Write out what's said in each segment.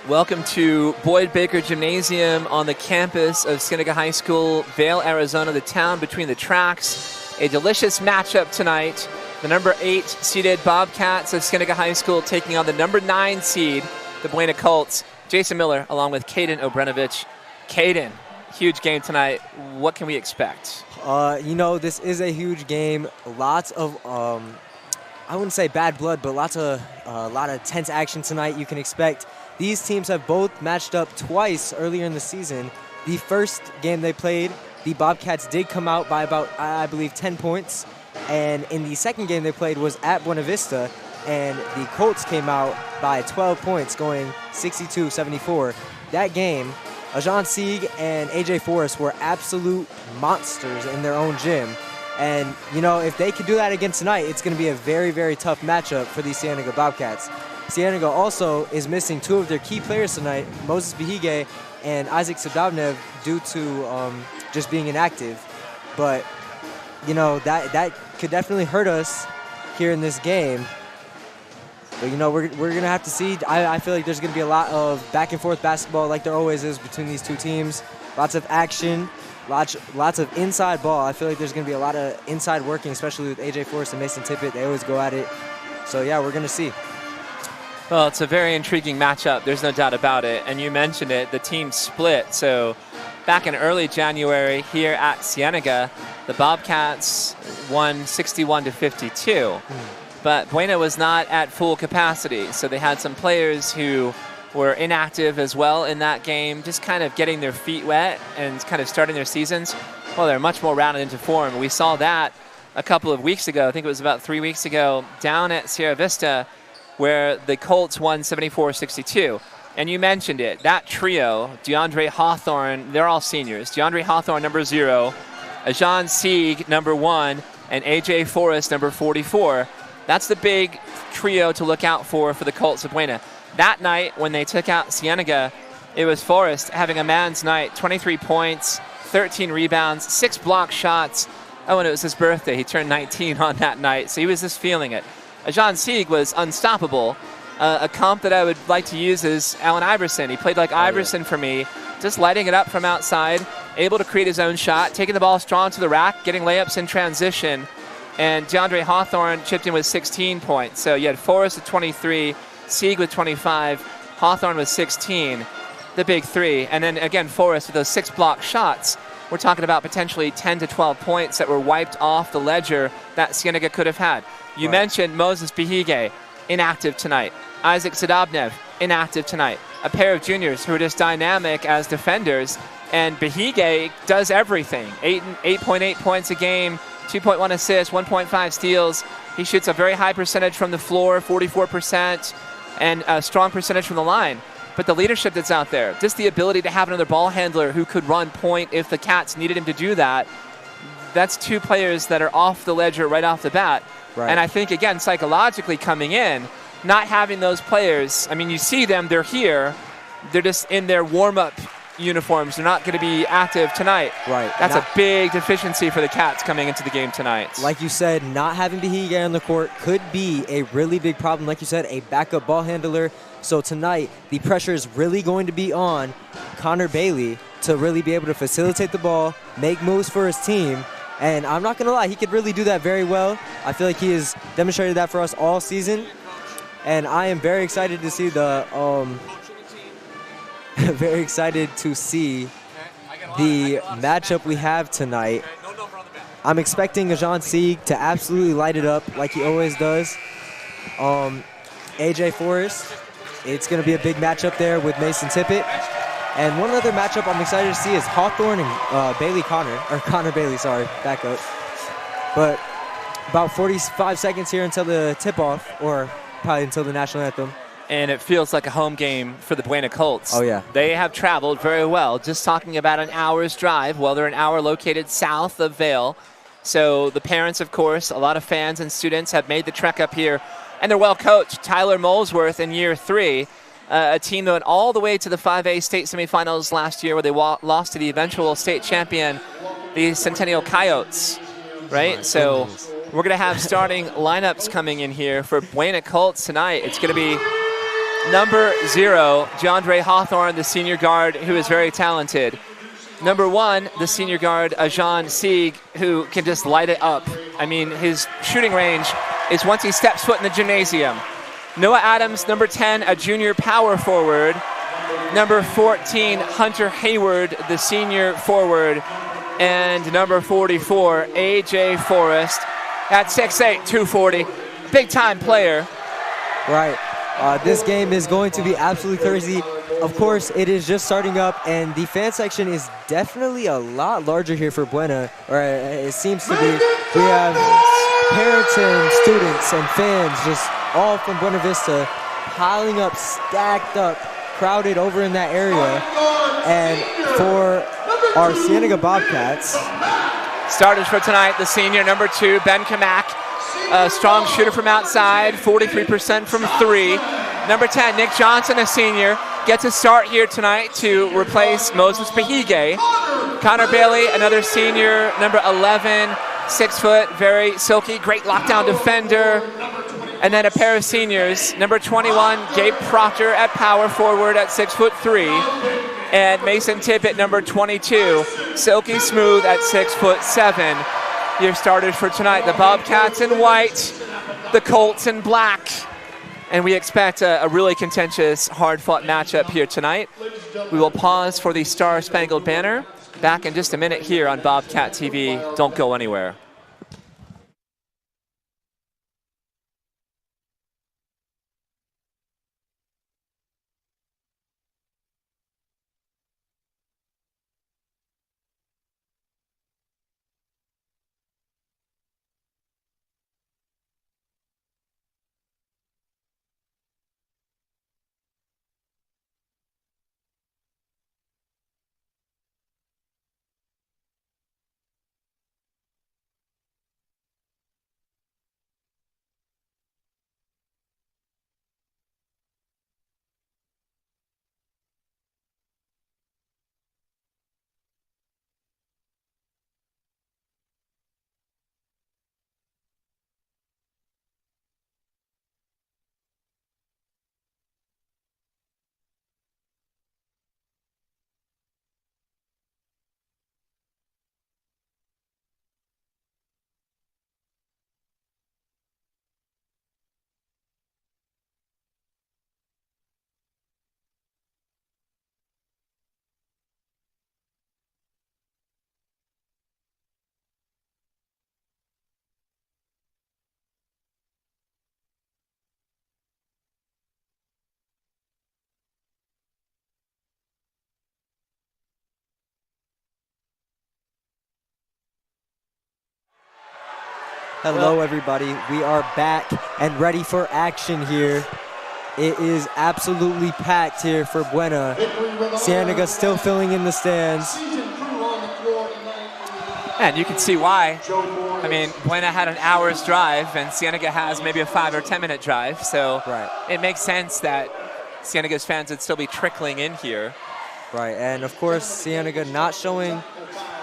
Welcome to Boyd Baker Gymnasium on the campus of Cienega High School, Vail, Arizona, the town between the tracks. A delicious matchup tonight. The number 8 seeded Bobcats of Cienega High School taking on the number 9 seed, the Buena Colts. Jason Miller along with Caden Obrenovich. Caden, huge game tonight. What can we expect? This is a huge game. Lots of, I wouldn't say bad blood, but a lot of tense action tonight you can expect. These teams have both matched up twice earlier in the season. The first game they played, the Bobcats did come out by about, I believe, 10 points. And in the second game they played was at Buena Vista, and the Colts came out by 12 points, going 62-74. That game, Ajan Sieg and AJ Forrest were absolute monsters in their own gym. And, if they could do that again tonight, it's going to be a very, very tough matchup for the Cienega Bobcats. Cienega also is missing 2 of their key players tonight, Moses Behige and Isaac Sadovnev, due to just being inactive. But, that could definitely hurt us here in this game. But, we're going to have to see. I feel like there's going to be a lot of back-and-forth basketball like there always is between these two teams. Lots of action, lots of inside ball. I feel like there's going to be a lot of inside working, especially with AJ Forrest and Mason Tippett. They always go at it. So, yeah, we're going to see. Well, it's a very intriguing matchup. There's no doubt about it. And you mentioned it, the team split. So back in early January here at Cienega, the Bobcats won 61-52. But Buena was not at full capacity. So they had some players who were inactive as well in that game, just kind of getting their feet wet and kind of starting their seasons. Well, they're much more rounded into form. We saw that a couple of weeks ago. I think it was about 3 weeks ago down at Sierra Vista, where the Colts won 74-62. And you mentioned it, that trio, DeAndre Hawthorne, they're all seniors. DeAndre Hawthorne, number 0, Ajan Sieg, number 1, and AJ Forrest, number 44. That's the big trio to look out for the Colts of Buena. That night, when they took out Cienega, it was Forrest having a man's night, 23 points, 13 rebounds, 6 block shots. Oh, and it was his birthday. He turned 19 on that night, so he was just feeling it. Ajan Sieg was unstoppable. A comp that I would like to use is Allen Iverson. He played like Iverson for me, just lighting it up from outside, able to create his own shot, taking the ball strong to the rack, getting layups in transition. And DeAndre Hawthorne chipped in with 16 points. So you had Forrest with 23, Sieg with 25, Hawthorne with 16, the big 3. And then again, Forrest with those 6 block shots. We're talking about potentially 10 to 12 points that were wiped off the ledger that Cienega could have had. You mentioned Moses Behige, inactive tonight. Isaac Sadovnev, inactive tonight. A pair of juniors who are just dynamic as defenders. And Behige does everything. 8.8 points a game, 2.1 assists, 1.5 steals. He shoots a very high percentage from the floor, 44%, and a strong percentage from the line. But the leadership that's out there, just the ability to have another ball handler who could run point if the Cats needed him to do that, that's 2 players that are off the ledger right off the bat. Right. And I think, again, psychologically coming in, not having those players, I mean, you see them, they're here, they're just in their warm-up uniforms. They're not going to be active tonight. Right. That's a big deficiency for the Cats coming into the game tonight. Like you said, not having Behige on the court could be a really big problem. Like you said, a backup ball handler. So tonight, the pressure is really going to be on Connor Bailey to really be able to facilitate the ball, make moves for his team. And I'm not going to lie, he could really do that very well. I feel like he has demonstrated that for us all season. And I am very excited to see the matchup we have tonight. I'm expecting Ajan Sieg to absolutely light it up like he always does. AJ Forrest, it's going to be a big matchup there with Mason Tippett. And one other matchup I'm excited to see is Hawthorne and Connor Bailey, sorry, back up. But about 45 seconds here until the tip-off, or probably until the national anthem. And it feels like a home game for the Buena Colts. Oh, yeah. They have traveled very well, just talking about an hour's drive. Well, they're an hour located south of Vail. So the parents, of course, a lot of fans and students have made the trek up here. And they're well coached. Tyler Molesworth in year 3. A team that went all the way to the 5A state semifinals last year where they lost to the eventual state champion, the Centennial Coyotes, right? So we're going to have starting lineups coming in here for Buena Colts tonight. It's going to be Number 0, Jandre Hawthorne, the senior guard, who is very talented. Number 1, the senior guard, Ajan Sieg, who can just light it up. I mean, his shooting range is once he steps foot in the gymnasium. Noah Adams, number 10, a junior power forward. Number 14, Hunter Hayward, the senior forward. And number 44, A.J. Forrest, at 6'8", 240. Big-time player. Right. This game is going to be absolutely crazy. Of course, it is just starting up, and the fan section is definitely a lot larger here for Buena, or it seems to be. We have parents and students and fans just all from Buena Vista piling up, stacked up, crowded over in that area. And for our Cienega Bobcats, starters for tonight, the senior, number 2, Ben Kamak, a strong shooter from outside, 43% from 3. Number 10, Nick Johnson, a senior, gets a start here tonight to replace Moses Pahige. Connor Bailey, another senior, number 11, 6 foot, very silky, great lockdown defender. And then a pair of seniors, number 21, Gabe Proctor at power forward at 6'3", and Mason Tippett, number 22, silky smooth at 6'7". Your starters for tonight, the Bobcats in white, the Colts in black. And we expect a really contentious, hard-fought matchup here tonight. We will pause for the Star Spangled Banner. Back in just a minute here on Bobcat TV. Don't go anywhere. hello everybody. We are back and ready for action here. It is absolutely packed here for Buena. Cienega still filling in the stands. And you can see why. I mean, Buena had an hour's drive, and Cienega has maybe a 5 or 10 minute drive. So it makes sense that Cienega's fans would still be trickling in here. Right, and of course, Cienega not showing,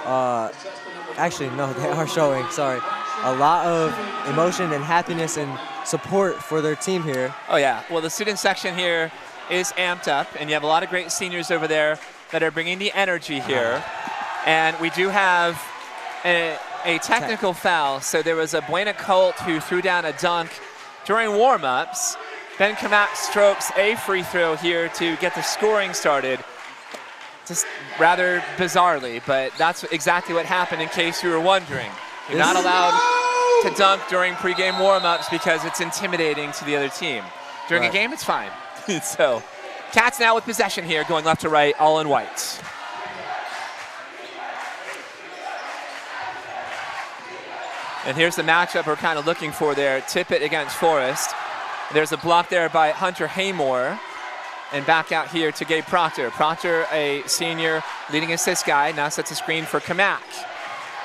actually, no, they are showing, sorry, a lot of emotion and happiness and support for their team here. Oh, yeah. Well, the student section here is amped up, and you have a lot of great seniors over there that are bringing the energy here. And we do have a technical foul. So there was a Buena Colt who threw down a dunk during warm-ups. Ben Kamak strokes a free throw here to get the scoring started. Just rather bizarrely, but that's exactly what happened in case you were wondering. You're not allowed to dunk during pregame warm-ups because it's intimidating to the other team. During a game, it's fine. So, Cats now with possession here, going left to right, all in white. And here's the matchup we're kind of looking for there. Tippett against Forrest. There's a block there by Hunter Haymore. And back out here to Gabe Proctor. Proctor, a senior leading assist guy, now sets a screen for Kamak.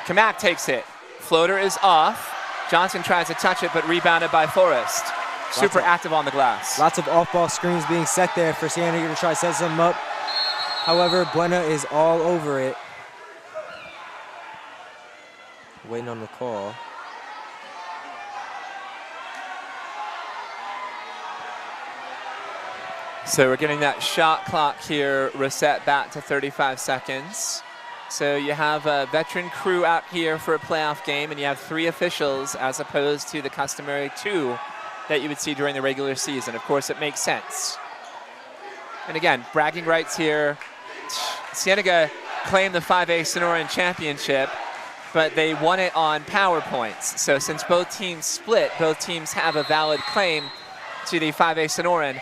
Kamak takes it. Floater is off. Johnson tries to touch it, but rebounded by Forrest. Super active on the glass. Lots of off-ball screens being set there for Cienega to try to set something up. However, Buena is all over it. Waiting on the call. So we're getting that shot clock here reset back to 35 seconds. So you have a veteran crew out here for a playoff game, and you have 3 officials as opposed to the customary 2 that you would see during the regular season. Of course, it makes sense. And again, bragging rights here. Cienega claimed the 5A Sonoran championship, but they won it on power points. So since both teams split, both teams have a valid claim to the 5A Sonoran.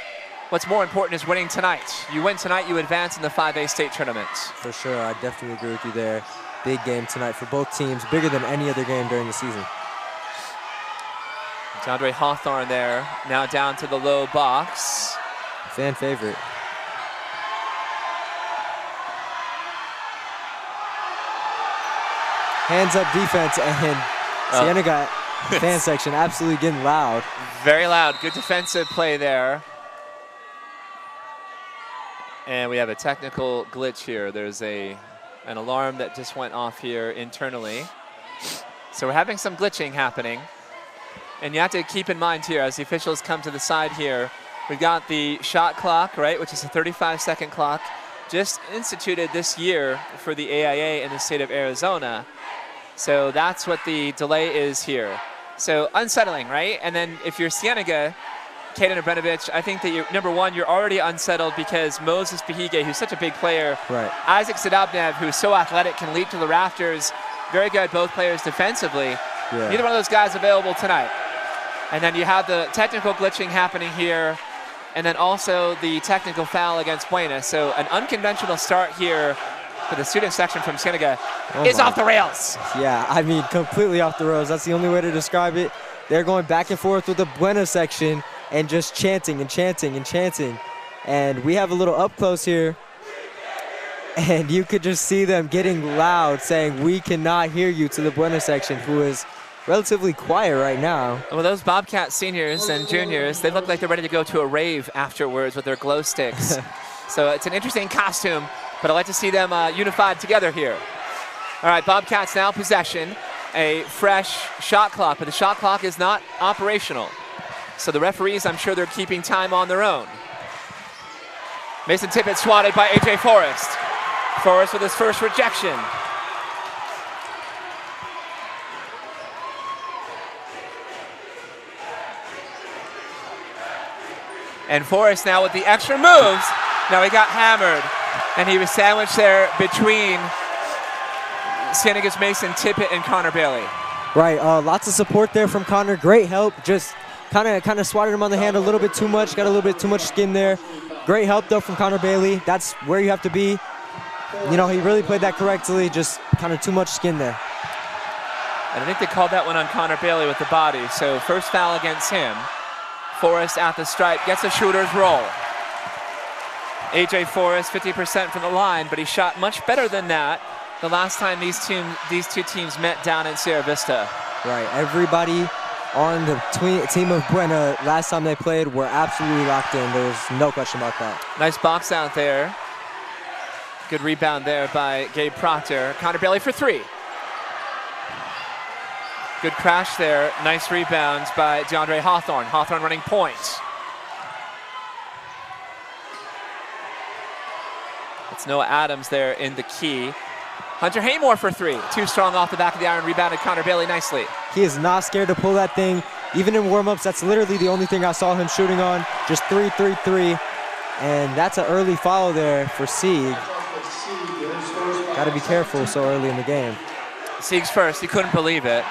What's more important is winning tonight. You win tonight, you advance in the 5A state tournament. For sure, I definitely agree with you there. Big game tonight for both teams, bigger than any other game during the season. DeAndre Hawthorne there, now down to the low box. Fan favorite. Hands up defense, and Cienega fan section absolutely getting loud. Very loud, good defensive play there. And we have a technical glitch here. There's an alarm that just went off here internally. So we're having some glitching happening. And you have to keep in mind here, as the officials come to the side here, we've got the shot clock, right, which is a 35-second clock, just instituted this year for the AIA in the state of Arizona. So that's what the delay is here. So unsettling, right? And then if you're Cienega, Kaden Abranovich, I think that you're, number one, you're already unsettled because Moses Behige, who's such a big player, right. Isaac Sadabnev, who's so athletic, can leap to the rafters, very good, both players defensively. Yeah. Neither one of those guys available tonight. And then you have the technical glitching happening here, and then also the technical foul against Buena. So an unconventional start here for the student section from Cienega is off the rails. Yeah, I mean, completely off the rails. That's the only way to describe it. They're going back and forth with the Buena section and just chanting and chanting and chanting. And we have a little up close here, and you could just see them getting loud, saying, "We cannot hear you," to the Buena section, who is relatively quiet right now. Well, those Bobcat seniors and juniors, they look like they're ready to go to a rave afterwards with their glow sticks. So it's an interesting costume, but I like to see them unified together here. All right, Bobcats now possession, a fresh shot clock, but the shot clock is not operational. So the referees, I'm sure they're keeping time on their own. Mason Tippett swatted by A.J. Forrest. Forrest with his first rejection. And Forrest now with the extra moves. Now he got hammered, and he was sandwiched there between Cienega's Mason Tippett and Connor Bailey. Right, lots of support there from Connor. Great help, just kind of swatted him on the hand a little bit too much, got a little bit too much skin there. Great help though from Connor Bailey. That's where you have to be. You know, he really played that correctly, just kind of too much skin there. And I think they called that one on Connor Bailey with the body. So first foul against him. Forrest at the stripe, gets a shooter's roll. A.J. Forrest, 50% from the line, but he shot much better than that the last time these two teams met down in Sierra Vista. Right, everybody on the team of Buena last time they played were absolutely locked in. There was no question about that. Nice box out there. Good rebound there by Gabe Proctor. Connor Bailey for 3. Good crash there. Nice rebounds by DeAndre Hawthorne. Hawthorne running point. It's Noah Adams there in the key. Hunter Haymore for 3. Too strong off the back of the iron. Rebounded Connor Bailey nicely. He is not scared to pull that thing. Even in warm-ups, that's literally the only thing I saw him shooting on. Just 3, 3, 3. And that's an early foul there for Sieg. Got to be careful so early in the game. Sieg's first. He couldn't believe it.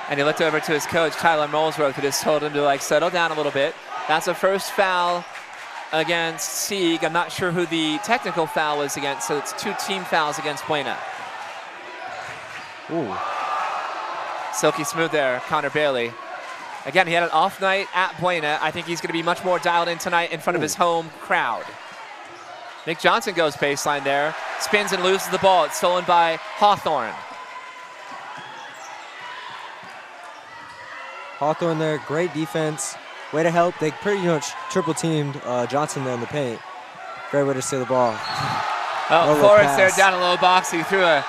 And he looked over to his coach, Tyler Molesworth, who just told him to settle down a little bit. That's a first foul against Sieg. I'm not sure who the technical foul was against, so it's 2 team fouls against Buena. Ooh. Silky smooth there, Connor Bailey. Again, he had an off night at Buena. I think he's going to be much more dialed in tonight in front of his home crowd. Nick Johnson goes baseline there, spins and loses the ball. It's stolen by Hawthorne. Hawthorne there, great defense. Way to help. They pretty much triple teamed Johnson there in the paint. Great way to steal the ball. Oh, Forrest there down a low box. He threw a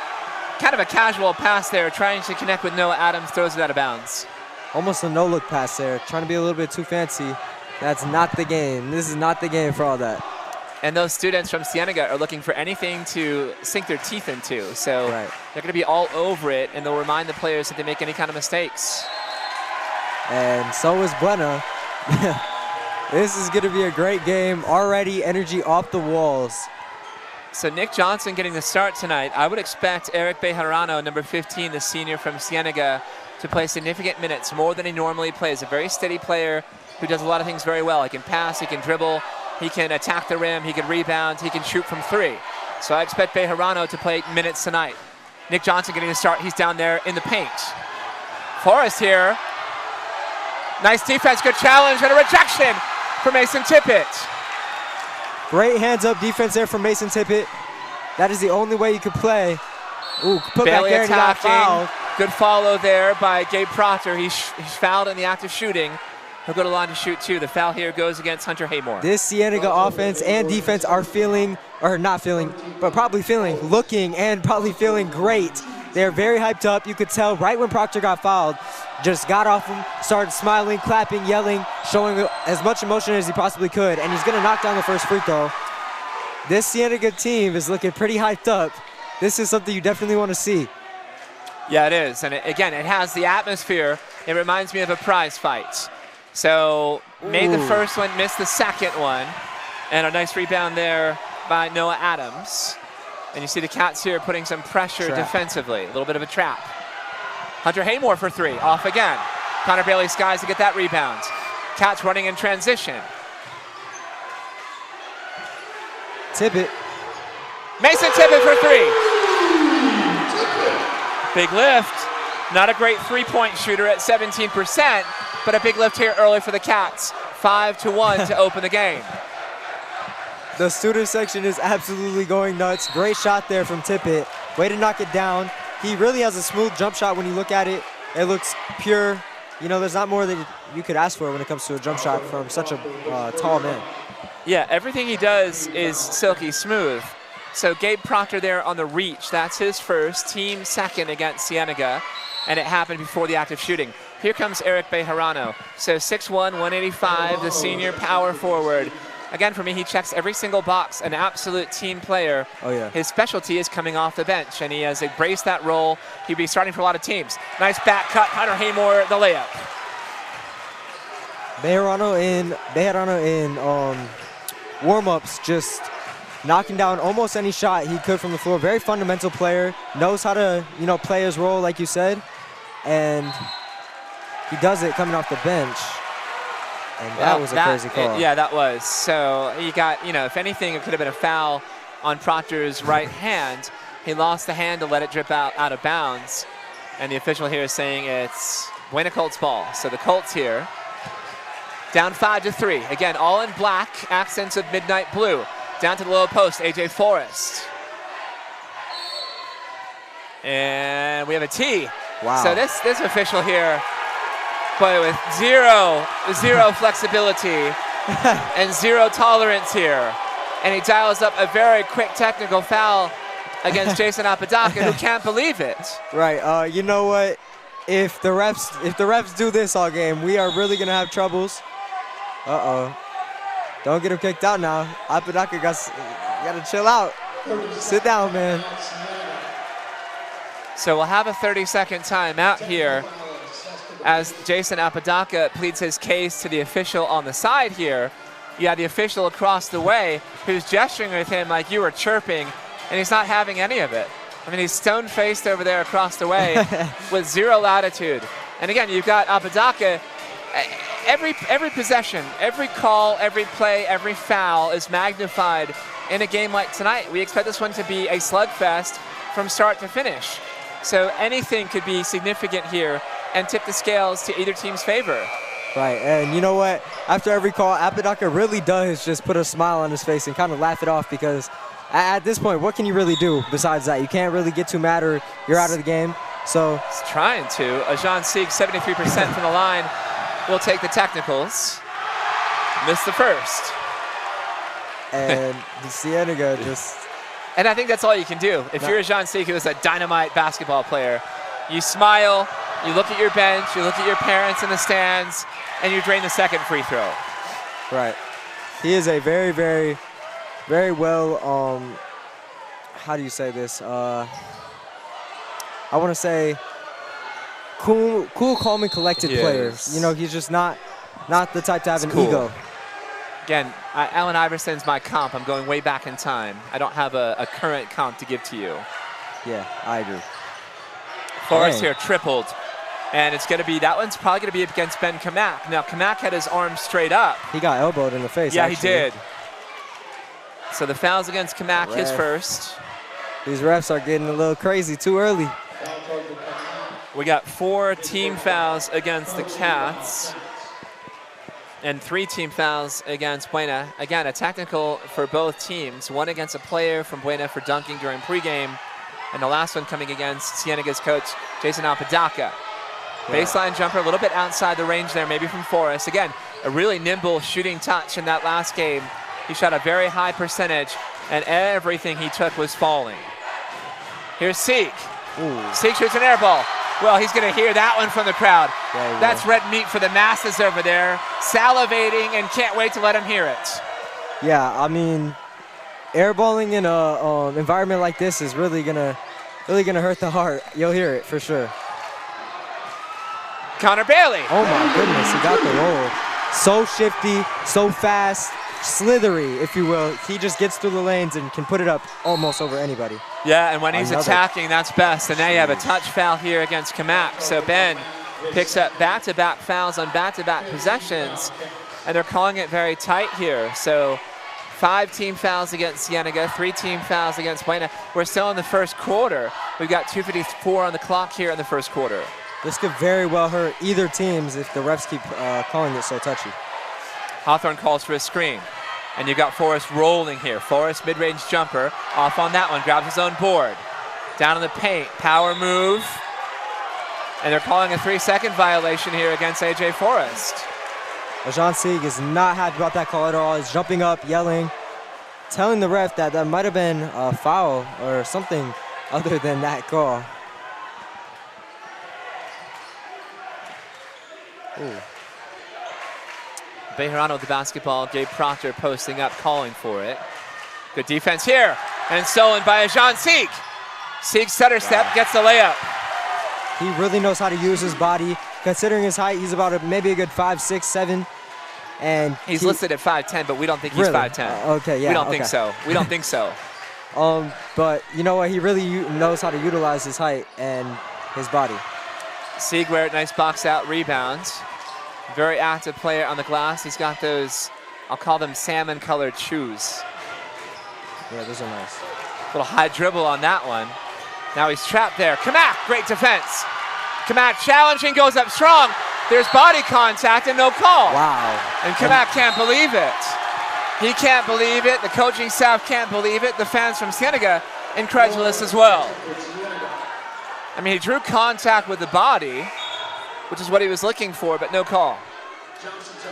kind of a casual pass there, trying to connect with Noah Adams, throws it out of bounds. Almost a no-look pass there, trying to be a little bit too fancy. That's not the game. This is not the game for all that. And those students from Cienega are looking for anything to sink their teeth into. So Right. they're going to be all over it, and they'll remind the players if they make any kind of mistakes. And so is Buena. This is going to be a great game. Already energy off the walls. So Nick Johnson getting the start tonight. I would expect Eric Bejarano, number 15, the senior from Cienega, to play significant minutes, more than he normally plays. A very steady player who does a lot of things very well. He can pass, he can dribble, he can attack the rim, he can rebound, he can shoot from three. So I expect Bejarano to play minutes tonight. Nick Johnson getting the start. He's down there in the paint. Forrest here. Nice defense, good challenge, and a rejection for Mason Tippett. Great hands-up defense there from Mason Tippett. That is the only way you could play. Ooh, put Bailey back there and he got fouled. Good follow there by Gabe Proctor. He's fouled in the act of shooting. He'll go to the line to shoot too. The foul here goes against Hunter Haymore. This Cienega offense and defense are feeling, or not feeling, but probably feeling, looking and probably feeling great. They're very hyped up. You could tell right when Proctor got fouled, just got off him, started smiling, clapping, yelling, showing as much emotion as he possibly could, and he's gonna knock down the first free throw. This Cienega team is looking pretty hyped up. This is something you definitely want to see. Yeah, it is, and again, it has the atmosphere. It reminds me of a prize fight. So made the first one, missed the second one, and a nice rebound there by Noah Adams. And you see the Cats here putting some pressure defensively, a little bit of a trap. Hunter Haymore for three, off again. Connor Bailey skies to get that rebound. Cats running in transition. Tippett. Mason Tippett for three. Big lift. Not a great three-point shooter at 17%, but a big lift here early for the Cats. 5-1 to open the game. The student section is absolutely going nuts. Great shot there from Tippett. Way to knock it down. He really has a smooth jump shot when you look at it. It looks pure. You know, there's not more that you could ask for when it comes to a jump shot from such a tall man. Yeah, everything he does is silky smooth. So Gabe Proctor there on the reach. That's his first, team second against Cienega, and it happened before the active shooting. Here comes Eric Bejarano. So 6'1", 185, the senior power forward. Again, for me, he checks every single box, an absolute team player. Oh, yeah. His specialty is coming off the bench, and he has embraced that role. He'd be starting for a lot of teams. Nice back cut, Hunter Haymore, the layup. Bejarano in warm-ups, just knocking down almost any shot he could from the floor. Very fundamental player, knows how to, you know, play his role, like you said, and he does it coming off the bench. And that was a crazy call. Yeah, that was. So you got, you know, if anything, it could have been a foul on Proctor's right hand. He lost the hand to let it drip out of bounds. And the official here is saying it's Buena Colts ball. So the Colts here, down 5-3. Again, all in black, accents of midnight blue. Down to the low post, A.J. Forrest. And we have a tee. Wow. So this official here, boy, with zero flexibility and zero tolerance here. And he dials up a very quick technical foul against Jason Apodaca, who can't believe it. Right, you know what? If the refs do this all game, we are really gonna have troubles. Uh-oh. Don't get him kicked out now. Apodaca gotta chill out. Sit down, man. So we'll have a 30-second timeout here as Jason Apodaca pleads his case to the official on the side here. You have the official across the way who's gesturing with him like you were chirping, and he's not having any of it. I mean, he's stone-faced over there across the way with zero latitude. And again, you've got Apodaca. Every possession, every call, every play, every foul is magnified in a game like tonight. We expect this one to be a slugfest from start to finish. So anything could be significant here and tip the scales to either team's favor. Right, and you know what? After every call, Apodaca really does just put a smile on his face and kind of laugh it off, because at this point, what can you really do besides that? You can't really get too mad or you're out of the game. So he's trying to. Ajan Sieg, 73% from the line, will take the technicals. Missed the first. And the Cienega just... And I think that's all you can do. If you're Ajan Sieg, who is a dynamite basketball player, you smile, you look at your bench, you look at your parents in the stands, and you drain the second free throw. Right. He is a very, very, very well, how do you say this? I want to say cool, calm, and collected player. You know, he's just not the type to have an ego. Again, Allen Iverson's my comp. I'm going way back in time. I don't have a current comp to give to you. Yeah, I agree. Forrest here tripled. And it's going to be, that one's probably going to be against Ben Kamak. Now, Kamak had his arm straight up. He got elbowed in the face, Yeah, actually. he did. So the foul's against Kamak, his first. These refs are getting a little crazy too early. We got 4 team fouls against the Cats and 3 team fouls against Buena. Again, a technical for both teams. One against a player from Buena for dunking during pregame, and the last one coming against Cienega's coach, Jason Apodaca. Baseline jumper, a little bit outside the range there, maybe from Forrest. Again, a really nimble shooting touch in that last game. He shot a very high percentage, and everything he took was falling. Here's Sieg. Sieg shoots an air ball. Well, he's going to hear that one from the crowd. That's red meat for the masses over there, salivating and can't wait to let him hear it. Yeah, I mean, airballing in a environment like this is really gonna hurt the heart. You'll hear it for sure. Connor Bailey. Oh my goodness, he got the roll. So shifty, so fast, slithery, if you will. He just gets through the lanes and can put it up almost over anybody. Yeah, and when he's attacking, that's best. And now you have a touch foul here against Kamak. So Ben picks up back-to-back fouls on back-to-back possessions, and they're calling it very tight here. So 5 team fouls against Cienega, 3 team fouls against Buena. We're still in the first quarter. We've got 2:54 on the clock here in the first quarter. This could very well hurt either teams if the refs keep calling it so touchy. Hawthorne calls for a screen. And you've got Forrest rolling here. Forrest mid-range jumper, off on that one, grabs his own board. Down in the paint, power move. And they're calling a 3-second violation here against A.J. Forrest. Jean Sieg is not happy about that call at all. He's jumping up, yelling, telling the ref that that might have been a foul or something other than that call. Ooh. Bejarano with the basketball, Gabe Proctor posting up, calling for it. Good defense here, and stolen by Jean Sieg. Sieg stutter step, gets the layup. He really knows how to use his body. Considering his height, he's about maybe a good 5'6", 7". And he's listed at 5'10", but we don't think he's 5'10". Okay, yeah. We don't think so. We don't think so. But you know what? He really knows how to utilize his height and his body. Sieg, nice box out rebounds. Very active player on the glass. He's got those, I'll call them salmon-colored shoes. Yeah, those are nice. Little high dribble on that one. Now he's trapped there. Kamak, great defense. Kamak challenging, goes up strong. There's body contact and no call. Wow. And Kamak can't believe it. He can't believe it. The coaching staff can't believe it. The fans from Cienega, incredulous as well. I mean, he drew contact with the body, which is what he was looking for, but no call.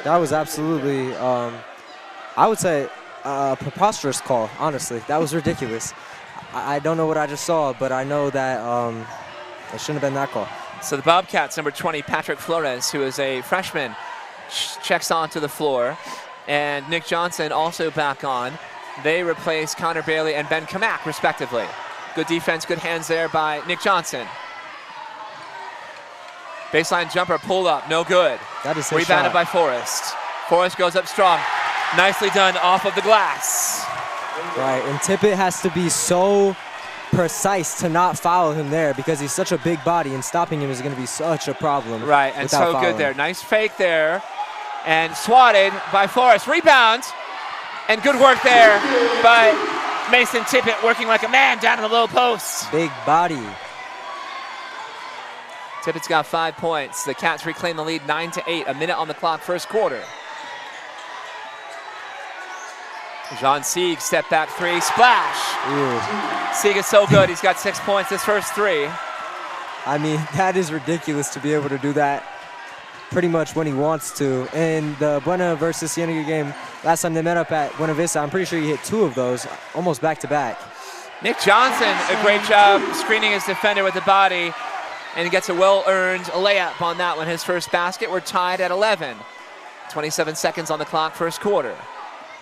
That was absolutely, I would say, a preposterous call, honestly. That was ridiculous. I don't know what I just saw, but I know that it shouldn't have been that call. So the Bobcats, number 20, Patrick Flores, who is a freshman, checks onto the floor. And Nick Johnson also back on. They replace Connor Bailey and Ben Kamak, respectively. Good defense, good hands there by Nick Johnson. Baseline jumper, pull up, no good. That is his Rebounded shot. by Forrest. Forrest goes up strong. Nicely done off of the glass. Right, and Tippett has to be so precise to not foul him there because he's such a big body, and stopping him is going to be such a problem. Right, and so good there. Nice fake there. And swatted by Forrest. Rebound. And good work there by Mason Tippett, working like a man down in the low post. Big body. Tippett's got 5 points. The Cats reclaim the lead 9-8, a minute on the clock, first quarter. Jean Sieg, step back 3, splash. Ew. Sieg is so good, he's got 6 points his first 3. I mean, that is ridiculous to be able to do that pretty much when he wants to. In the Buena versus Cienega game, last time they met up at Buena Vista, I'm pretty sure he hit 2 of those, almost back to back. Nick Johnson, a great job screening his defender with the body, and he gets a well-earned layup on that one, his first basket. We're tied at 11. 27 seconds on the clock, first quarter.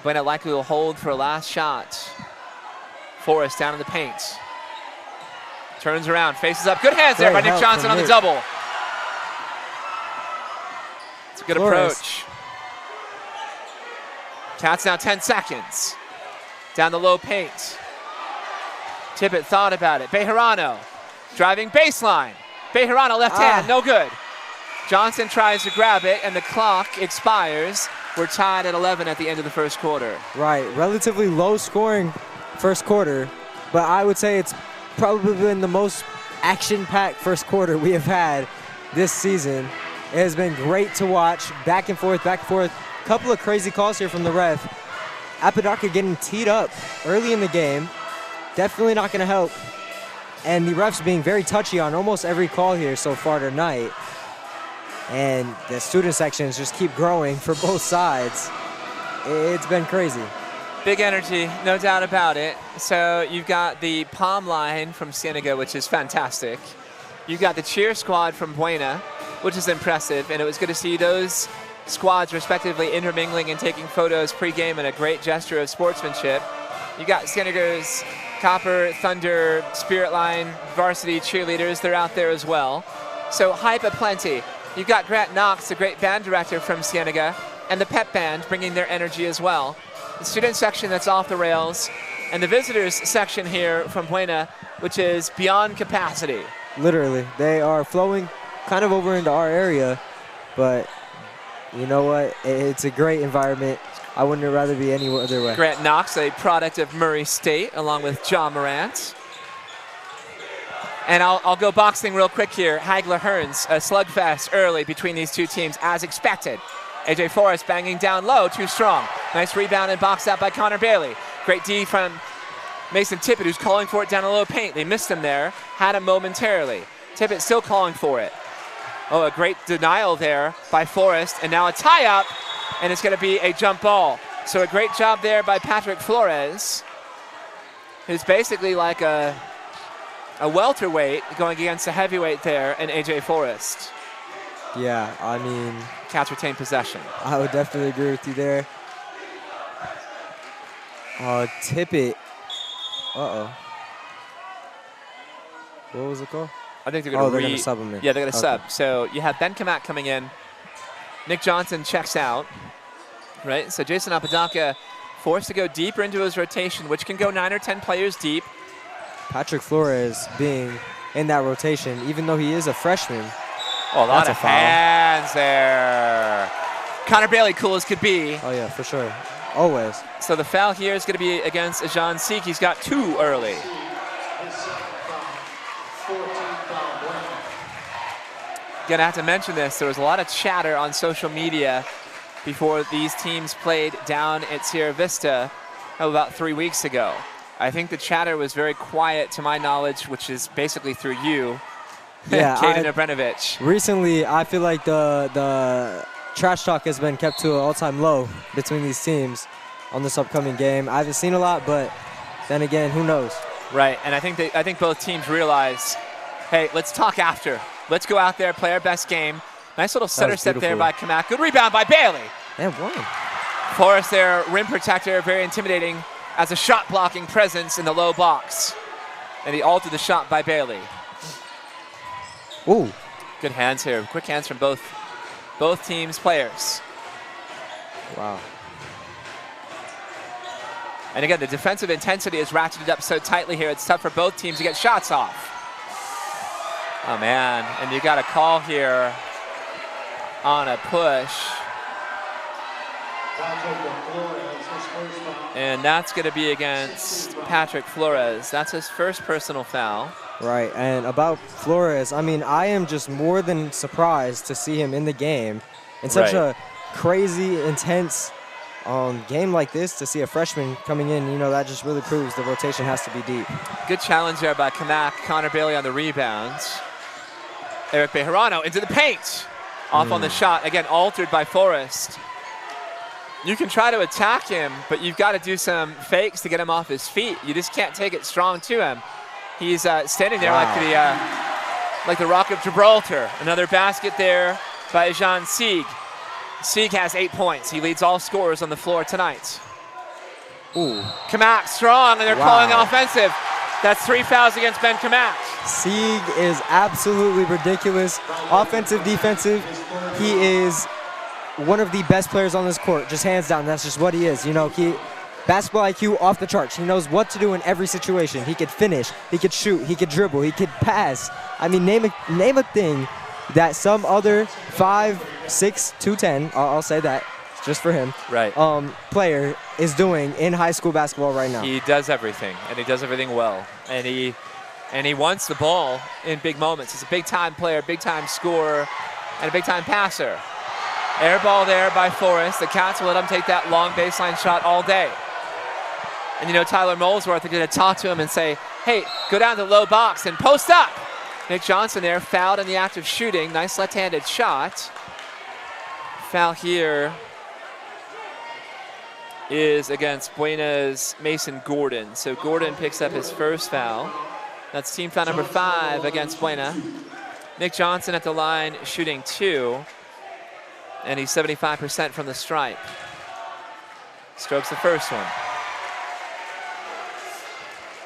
Buena likely will hold for a last shot. Forrest down in the paint. Turns around, faces up. Good hands there by Nick Johnson on the double. It's a good approach. Cats now 10 seconds. Down the low paint. Tippett thought about it. Bejarano driving baseline. Bejarano left hand, no good. Johnson tries to grab it, and the clock expires. We're tied at 11 at the end of the first quarter. Right, relatively low scoring first quarter, but I would say it's probably been the most action-packed first quarter we have had this season. It has been great to watch, back and forth, back and forth. Couple of crazy calls here from the ref. Apodaca getting teed up early in the game. Definitely not going to help. And the refs being very touchy on almost every call here so far tonight. And the student sections just keep growing for both sides. It's been crazy. Big energy, no doubt about it. So you've got the palm line from Cienega, which is fantastic. You've got the cheer squad from Buena, which is impressive. And it was good to see those squads respectively intermingling and taking photos pregame in a great gesture of sportsmanship. You got Cienega's Copper, Thunder, Spirit Line, varsity cheerleaders. They're out there as well. So hype aplenty. You've got Grant Knox, the great band director from Cienega, and the pep band bringing their energy as well. The student section that's off the rails, and the visitors section here from Buena, which is beyond capacity. Literally, they are flowing kind of over into our area, but you know what? It's a great environment. I wouldn't rather be any other way. Grant Knox, a product of Murray State, along with John Morant. And I'll go boxing real quick here. Hagler-Hearns, a slugfest early between these two teams, as expected. AJ Forrest banging down low, too strong. Nice rebound and box out by Connor Bailey. Great D from Mason Tippett, who's calling for it down the low paint. They missed him there, had him momentarily. Tippett still calling for it. Oh, a great denial there by Forrest, and now a tie-up, and it's going to be a jump ball. So a great job there by Patrick Flores, who's basically like a welterweight going against a heavyweight there in AJ Forrest. Yeah, I mean, Cats retain possession. I would definitely agree with you there. Tippett. Uh-oh. What was it called? I think they're going to sub him in. Yeah, they're going to sub. So you have Ben Kamak coming in. Nick Johnson checks out, right? So Jason Apodaca forced to go deeper into his rotation, which can go 9 or 10 players deep. Patrick Flores being in that rotation, even though he is a freshman. Oh, a lot of hands there. Connor Bailey, cool as could be. Oh, yeah, for sure. Always. So the foul here is going to be against Ajan Seek. He's got 2 early. Again, I have to mention this. There was a lot of chatter on social media before these teams played down at Sierra Vista about 3 weeks ago. I think the chatter was very quiet to my knowledge, which is basically through you, yeah, Kaden Obrenovic. Recently, I feel like the trash talk has been kept to an all-time low between these teams on this upcoming game. I haven't seen a lot, but then again, who knows? Right, and I think both teams realize, hey, let's talk after. Let's go out there, play our best game. Nice little center step there by Kamak. Good rebound by Bailey. And one. Forrest there, rim protector, very intimidating as a shot-blocking presence in the low box. And he altered the shot by Bailey. Ooh. Good hands here. Quick hands from both teams' players. Wow. And again, the defensive intensity is ratcheted up so tightly here. It's tough for both teams to get shots off. Oh, man. And you got a call here on a push. And that's going to be against Patrick Flores. That's his first personal foul. Right, and about Flores, I mean, I am just more than surprised to see him in the game. In such a crazy, intense game like this, to see a freshman coming in, you know, that just really proves the rotation has to be deep. Good challenge there by Kamak. Connor Bailey on the rebounds. Eric Bejarano into the paint. Off on the shot, again, altered by Forrest. You can try to attack him, but you've got to do some fakes to get him off his feet. You just can't take it strong to him. He's standing there like the Rock of Gibraltar. Another basket there by Jean Sieg. Sieg has 8 points. He leads all scorers on the floor tonight. Ooh. Kamak strong, and they're calling offensive. That's 3 fouls against Ben Kamak. Sieg is absolutely ridiculous. Offensive, defensive. He is one of the best players on this court, just hands down. That's just what he is. You know, basketball IQ off the charts. He knows what to do in every situation. He could finish, he could shoot, he could dribble, he could pass. I mean, name a thing that some other 5'6", 210, I'll say that just for him, right, player is doing in high school basketball right now. He does everything, and he does everything well. And he wants the ball in big moments. He's a big-time player, big-time scorer, and a big-time passer. Air ball there by Forrest. The Cats will let him take that long baseline shot all day. And you know, Tyler Molesworth is going to talk to him and say, hey, go down to the low box and post up. Nick Johnson there, fouled in the act of shooting. Nice left-handed shot. Foul here is against Buena's Mason Gordon. So Gordon picks up his first foul. That's team foul number 5 against Buena. Nick Johnson at the line shooting 2. And he's 75% from the stripe. Strokes the first one.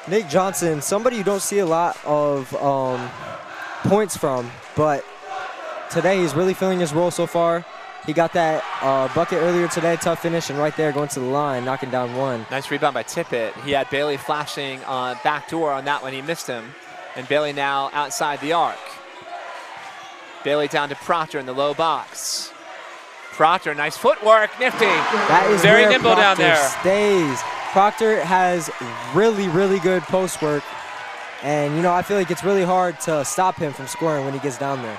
Nick Johnson, somebody you don't see a lot of points from, but today he's really filling his role so far. He got that bucket earlier today, tough finish, and right there going to the line, knocking down one. Nice rebound by Tippett. He had Bailey flashing on backdoor on that one. He missed him. And Bailey now outside the arc. Bailey down to Proctor in the low box. Proctor, nice footwork, nifty. That is very where nimble Proctor down there. Stays. Proctor has really, really good post work. And, you know, I feel like it's really hard to stop him from scoring when he gets down there.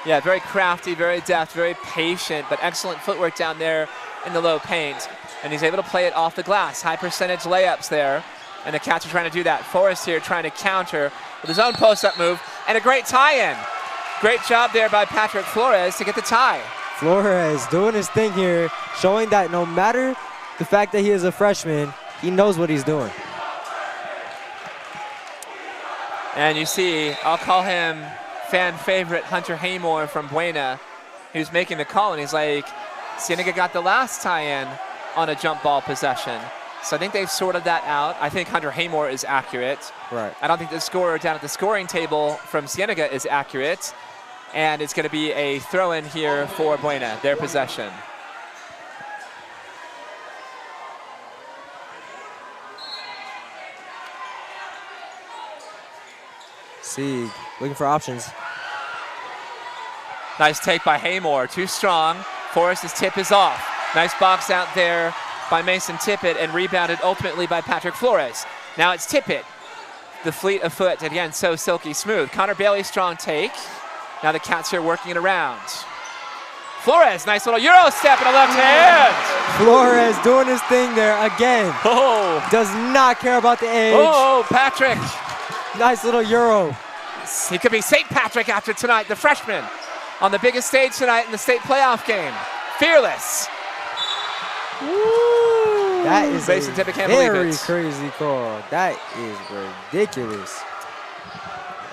Yeah, very crafty, very deft, very patient, but excellent footwork down there in the low paint. And he's able to play it off the glass. High percentage layups there. And the Cats are trying to do that. Forrest here trying to counter with his own post-up move. And a great tie-in. Great job there by Patrick Flores to get the tie. Flores doing his thing here, showing that no matter the fact that he is a freshman, he knows what he's doing. And you see, I'll call him fan favorite Hunter Haymore from Buena, who's making the call, and he's like, Cienega got the last tie-in on a jump ball possession. So I think they've sorted that out. I think Hunter Haymore is accurate. Right. I don't think the scorer down at the scoring table from Cienega is accurate. And it's going to be a throw-in here for Buena, their possession. Sieg looking for options. Nice take by Haymore, too strong. Forrest's tip is off. Nice box out there by Mason Tippett and rebounded ultimately by Patrick Flores. Now it's Tippett, the fleet of foot, again, so silky smooth. Connor Bailey, strong take. Now the Cats here working it around. Flores, nice little Euro step and a left hand. Flores doing his thing there again. Oh. Does not care about the age. Oh, Patrick. Nice little Euro. He could be St. Patrick after tonight, the freshman, on the biggest stage tonight in the state playoff game. Fearless. Woo. That is Mason a Tippett can't believe very it. crazy call. That is ridiculous.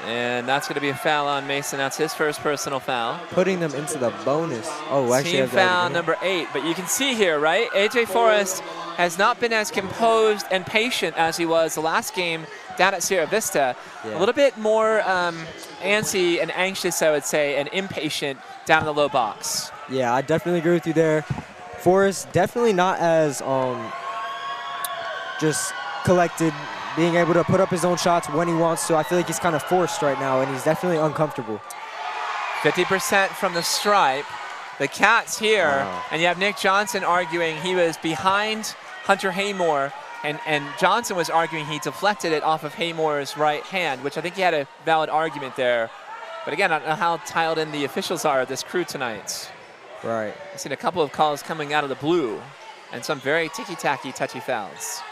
And that's going to be a foul on Mason. That's his first personal foul. Putting them into the bonus. Oh, actually, team foul number 8. But you can see here, right? AJ Forrest has not been as composed and patient as he was the last game down at Sierra Vista. Yeah. A little bit more antsy and anxious, I would say, and impatient down in the low box. Yeah, I definitely agree with you there. Forrest definitely not as just collected, being able to put up his own shots when he wants to. I feel like he's kind of forced right now, and he's definitely uncomfortable. 50% from the stripe. The Cats here, and you have Nick Johnson arguing he was behind Hunter Haymore, and Johnson was arguing he deflected it off of Haymore's right hand, which I think he had a valid argument there. But again, I don't know how tiled in the officials are of this crew tonight. Right. I've seen a couple of calls coming out of the blue, and some very ticky-tacky, touchy fouls.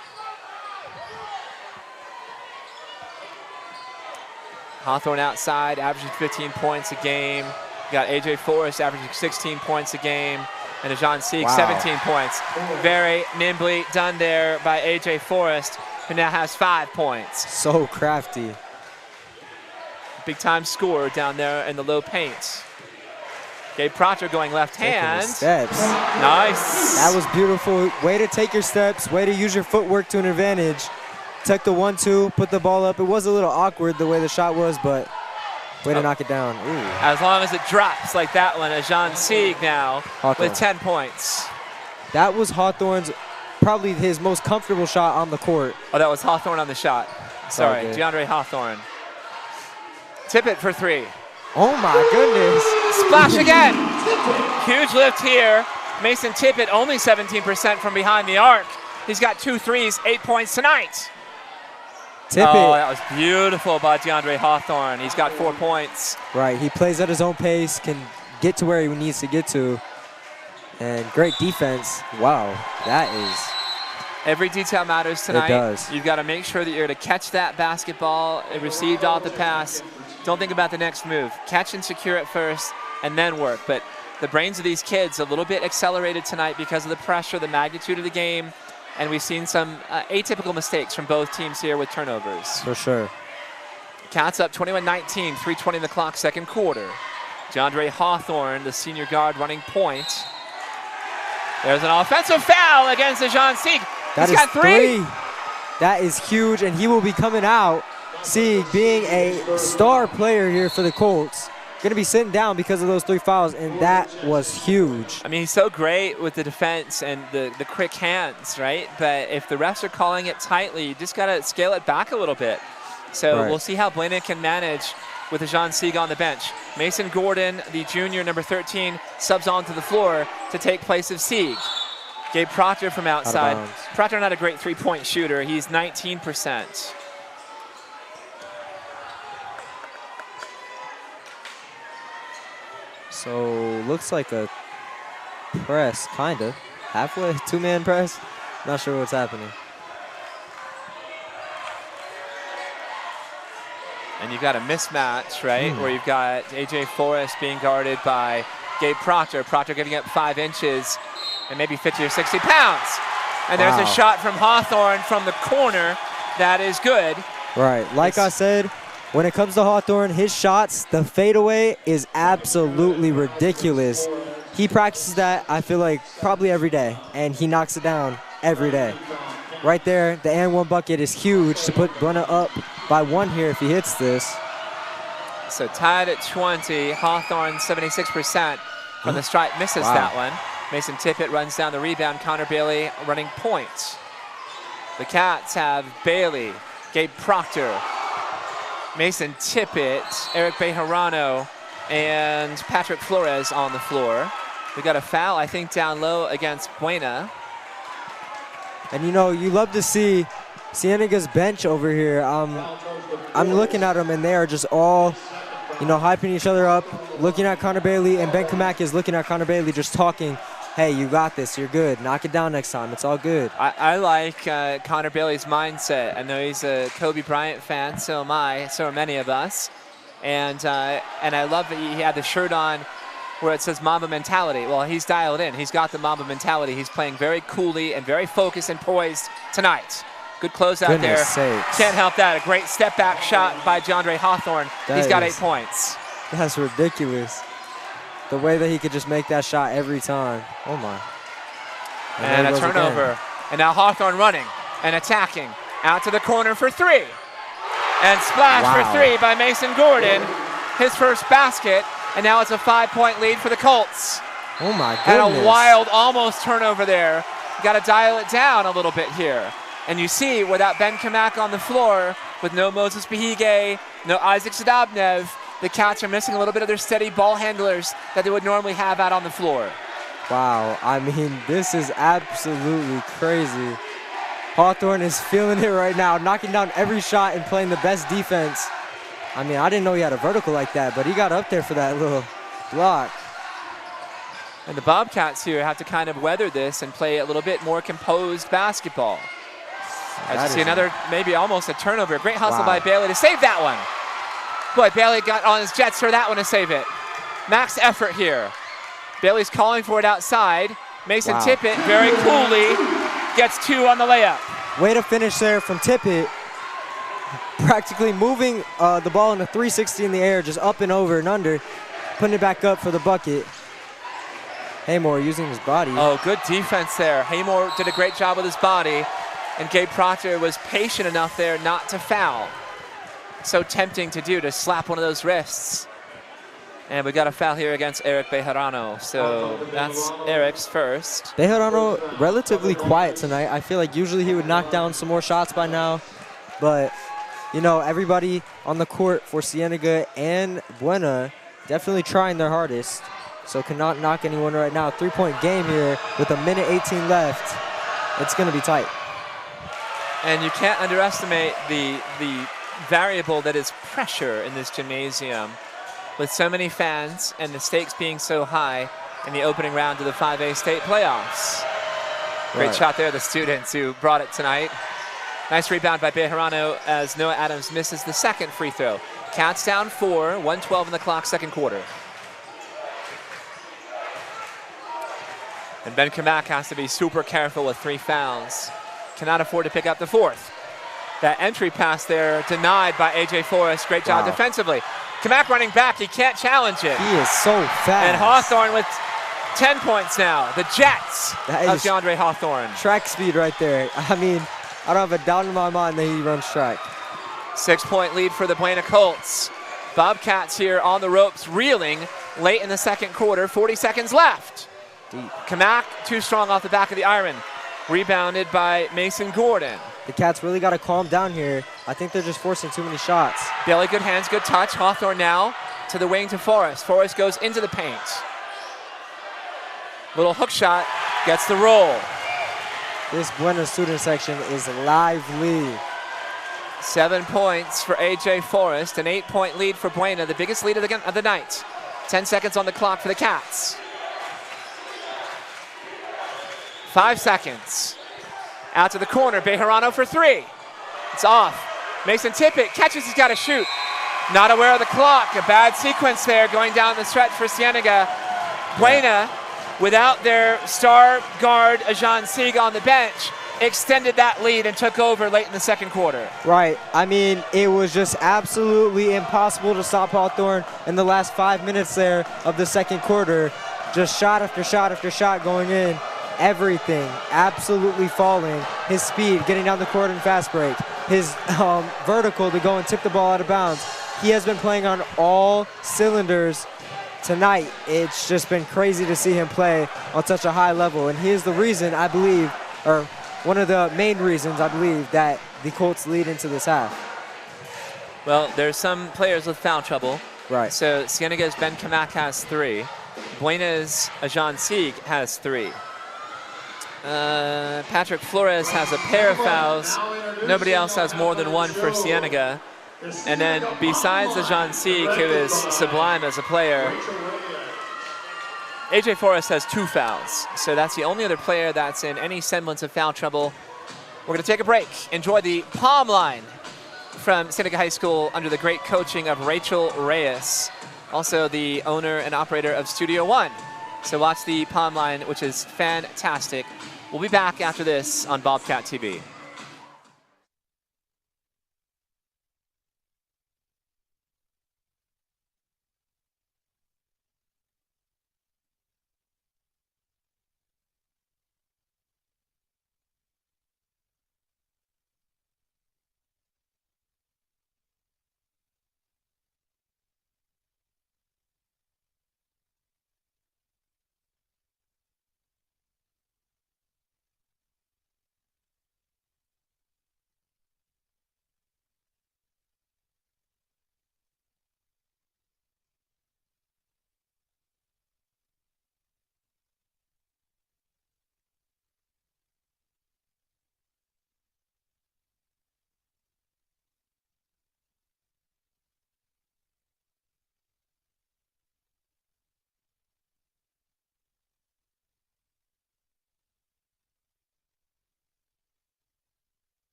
Hawthorne outside, averaging 15 points a game. You got AJ Forrest averaging 16 points a game. And Dejan Sieg, 17 points. Very nimbly done there by AJ Forrest, who now has 5 points. So crafty. Big time scorer down there in the low paint. Gabe Proctor going left hand. Steps. Nice. That was beautiful. Way to take your steps. Way to use your footwork to an advantage. Took the 1-2, put the ball up. It was a little awkward the way the shot was, but way to knock it down. Ooh. As long as it drops like that one, Jean Sieg now Hawthorne. with 10 points. That was Hawthorne's, probably his most comfortable shot on the court. Oh, that was Hawthorne on the shot. Sorry, DeAndre Hawthorne. Tippett for 3. Oh my goodness. Splash again. Huge lift here. Mason Tippett only 17% from behind the arc. He's got 2 threes, 8 points tonight. Tippett. Oh, that was beautiful by DeAndre Hawthorne. He's got 4 points. Right, he plays at his own pace, can get to where he needs to get to. And great defense. Wow, that is. Every detail matters tonight. It does. You've got to make sure that you're to catch that basketball, received off the pass. Don't think about the next move. Catch and secure it first, and then work. But the brains of these kids a little bit accelerated tonight because of the pressure, the magnitude of the game, and we've seen some atypical mistakes from both teams here with turnovers. For sure. Cats up 21-19, 3:20 in the clock, second quarter. DeAndre Hawthorne, the senior guard, running point. There's an offensive foul against Jean Sieg. He's got 3. That is huge, and he will be coming out. Sieg, being a star player here for the Colts, going to be sitting down because of those 3 fouls, and that was huge. I mean, he's so great with the defense and the quick hands, right? But if the refs are calling it tightly, you just got to scale it back a little bit. So we'll see how Buena can manage with Jean Sieg on the bench. Mason Gordon, the junior, number 13, subs onto the floor to take place of Sieg. Gabe Proctor from outside. Proctor not a great three-point shooter. He's 19%. So looks like a press, kind of. Halfway, 2-man press. Not sure what's happening. And you've got a mismatch, right? Where you've got A.J. Forrest being guarded by Gabe Proctor. Proctor giving up 5 inches and maybe 50 or 60 pounds. And there's a shot from Hawthorne from the corner that is good. Right, like I said, when it comes to Hawthorne, his shots, the fadeaway is absolutely ridiculous. He practices that, I feel like, probably every day, and he knocks it down every day. Right there, the and 1 bucket is huge to put Buena up by 1 here if he hits this. So tied at 20, Hawthorne 76% from the stripe, misses that one. Mason Tippett runs down the rebound, Connor Bailey running point. The Cats have Bailey, Gabe Proctor, Mason Tippett, Eric Bejarano, and Patrick Flores on the floor. We got a foul, I think, down low against Buena. And you know, you love to see Cienega's bench over here. I'm looking at them, and they are just all, you know, hyping each other up, looking at Connor Bailey, and Ben Kamak is looking at Connor Bailey, just talking, hey, you got this, you're good, knock it down next time, it's all good. I like Connor Bailey's mindset. I know he's a Kobe Bryant fan, so am I, so are many of us. And I love that he had the shirt on where it says Mamba mentality. Well, he's dialed in. He's got the Mamba mentality. He's playing very coolly and very focused and poised tonight. Good closeout there. Sakes. Can't help that. A great step-back shot by DeAndre Hawthorne. He's got 8 points. That's ridiculous. The way that he could just make that shot every time. Oh, my. And a turnover. Again. And now Hawthorne running and attacking. Out to the corner for 3. And splash for 3 by Mason Gordon. His first basket. And now it's a 5-point lead for the Colts. Oh, my goodness. And a wild almost turnover there. You got to dial it down a little bit here. And you see, without Ben Kamak on the floor, with no Moses Behige, no Isaac Zadabnev, the Cats are missing a little bit of their steady ball handlers that they would normally have out on the floor. Wow, I mean, this is absolutely crazy. Hawthorne is feeling it right now, knocking down every shot and playing the best defense. I mean, I didn't know he had a vertical like that, but he got up there for that little block. And the Bobcats here have to kind of weather this and play a little bit more composed basketball. As you see another, maybe almost a turnover. Great hustle by Bailey to save that one. Boy, Bailey got on his jets for that one to save it. Max effort here. Bailey's calling for it outside. Mason Tippett very coolly gets 2 on the layup. Way to finish there from Tippett. Practically moving the ball in a 360 in the air, just up and over and under, putting it back up for the bucket. Haymore using his body. Oh, good defense there. Haymore did a great job with his body, and Gabe Proctor was patient enough there not to foul. So tempting to do, to slap one of those wrists. And we got a foul here against Eric Bejarano. So that's Eric's first. Bejarano relatively quiet tonight. I feel like usually he would knock down some more shots by now. But, you know, everybody on the court for Cienega and Buena definitely trying their hardest. So cannot knock anyone right now. 3-point game here with 1:18 left. It's going to be tight. And you can't underestimate the variable that is pressure in this gymnasium. With so many fans and the stakes being so high in the opening round of the 5A state playoffs. Great shot there, the students who brought it tonight. Nice rebound by Bejarano as Noah Adams misses the second free throw. Cats down 4, 1:12 in the clock, second quarter. And Ben Kamak has to be super careful with 3 fouls. Cannot afford to pick up the 4th. That entry pass there denied by A.J. Forrest. Great job defensively. Kamak running back, he can't challenge it. He is so fast. And Hawthorne with 10 points now. The Jets of DeAndre Hawthorne. Track speed right there. I mean, I don't have a doubt in my mind that he runs track. 6-point lead for the Buena Colts. Bobcats here on the ropes, reeling late in the second quarter. 40 seconds left. Deep. Kamak too strong off the back of the iron. Rebounded by Mason Gordon. The Cats really got to calm down here. I think they're just forcing too many shots. Bailey, good hands, good touch. Hawthorne now to the wing to Forrest. Forrest goes into the paint. Little hook shot, gets the roll. This Buena student section is lively. 7 points for A.J. Forrest, an 8-point lead for Buena, the biggest lead of the night. 10 seconds on the clock for the Cats. 5 seconds. Out to the corner, Bejarano for 3. It's off. Mason Tippett catches, he's got to shoot. Not aware of the clock. A bad sequence there going down the stretch for Cienega. Buena, without their star guard, Ajan Sieg on the bench, extended that lead and took over late in the second quarter. Right. I mean, it was just absolutely impossible to stop Hawthorne in the last 5 minutes there of the second quarter. Just shot after shot after shot going in. Everything absolutely falling. His speed, getting down the court in fast break. His vertical to go and tip the ball out of bounds. He has been playing on all cylinders tonight. It's just been crazy to see him play on such a high level. And he is the reason, I believe, or one of the main reasons, I believe, that the Colts lead into this half. Well, there's some players with foul trouble. Right. So Cienega's Ben Kamak has 3. Buena's Ajan Sieg has 3. Patrick Flores has a pair of fouls. Nobody else has more than 1 for Cienega. And then besides Ajan Sieg, who is sublime as a player, A.J. Forrest has 2 fouls. So that's the only other player that's in any semblance of foul trouble. We're going to take a break. Enjoy the palm line from Cienega High School under the great coaching of Rachel Reyes, also the owner and operator of Studio One. So watch the palm line, which is fantastic. We'll be back after this on Bobcat TV.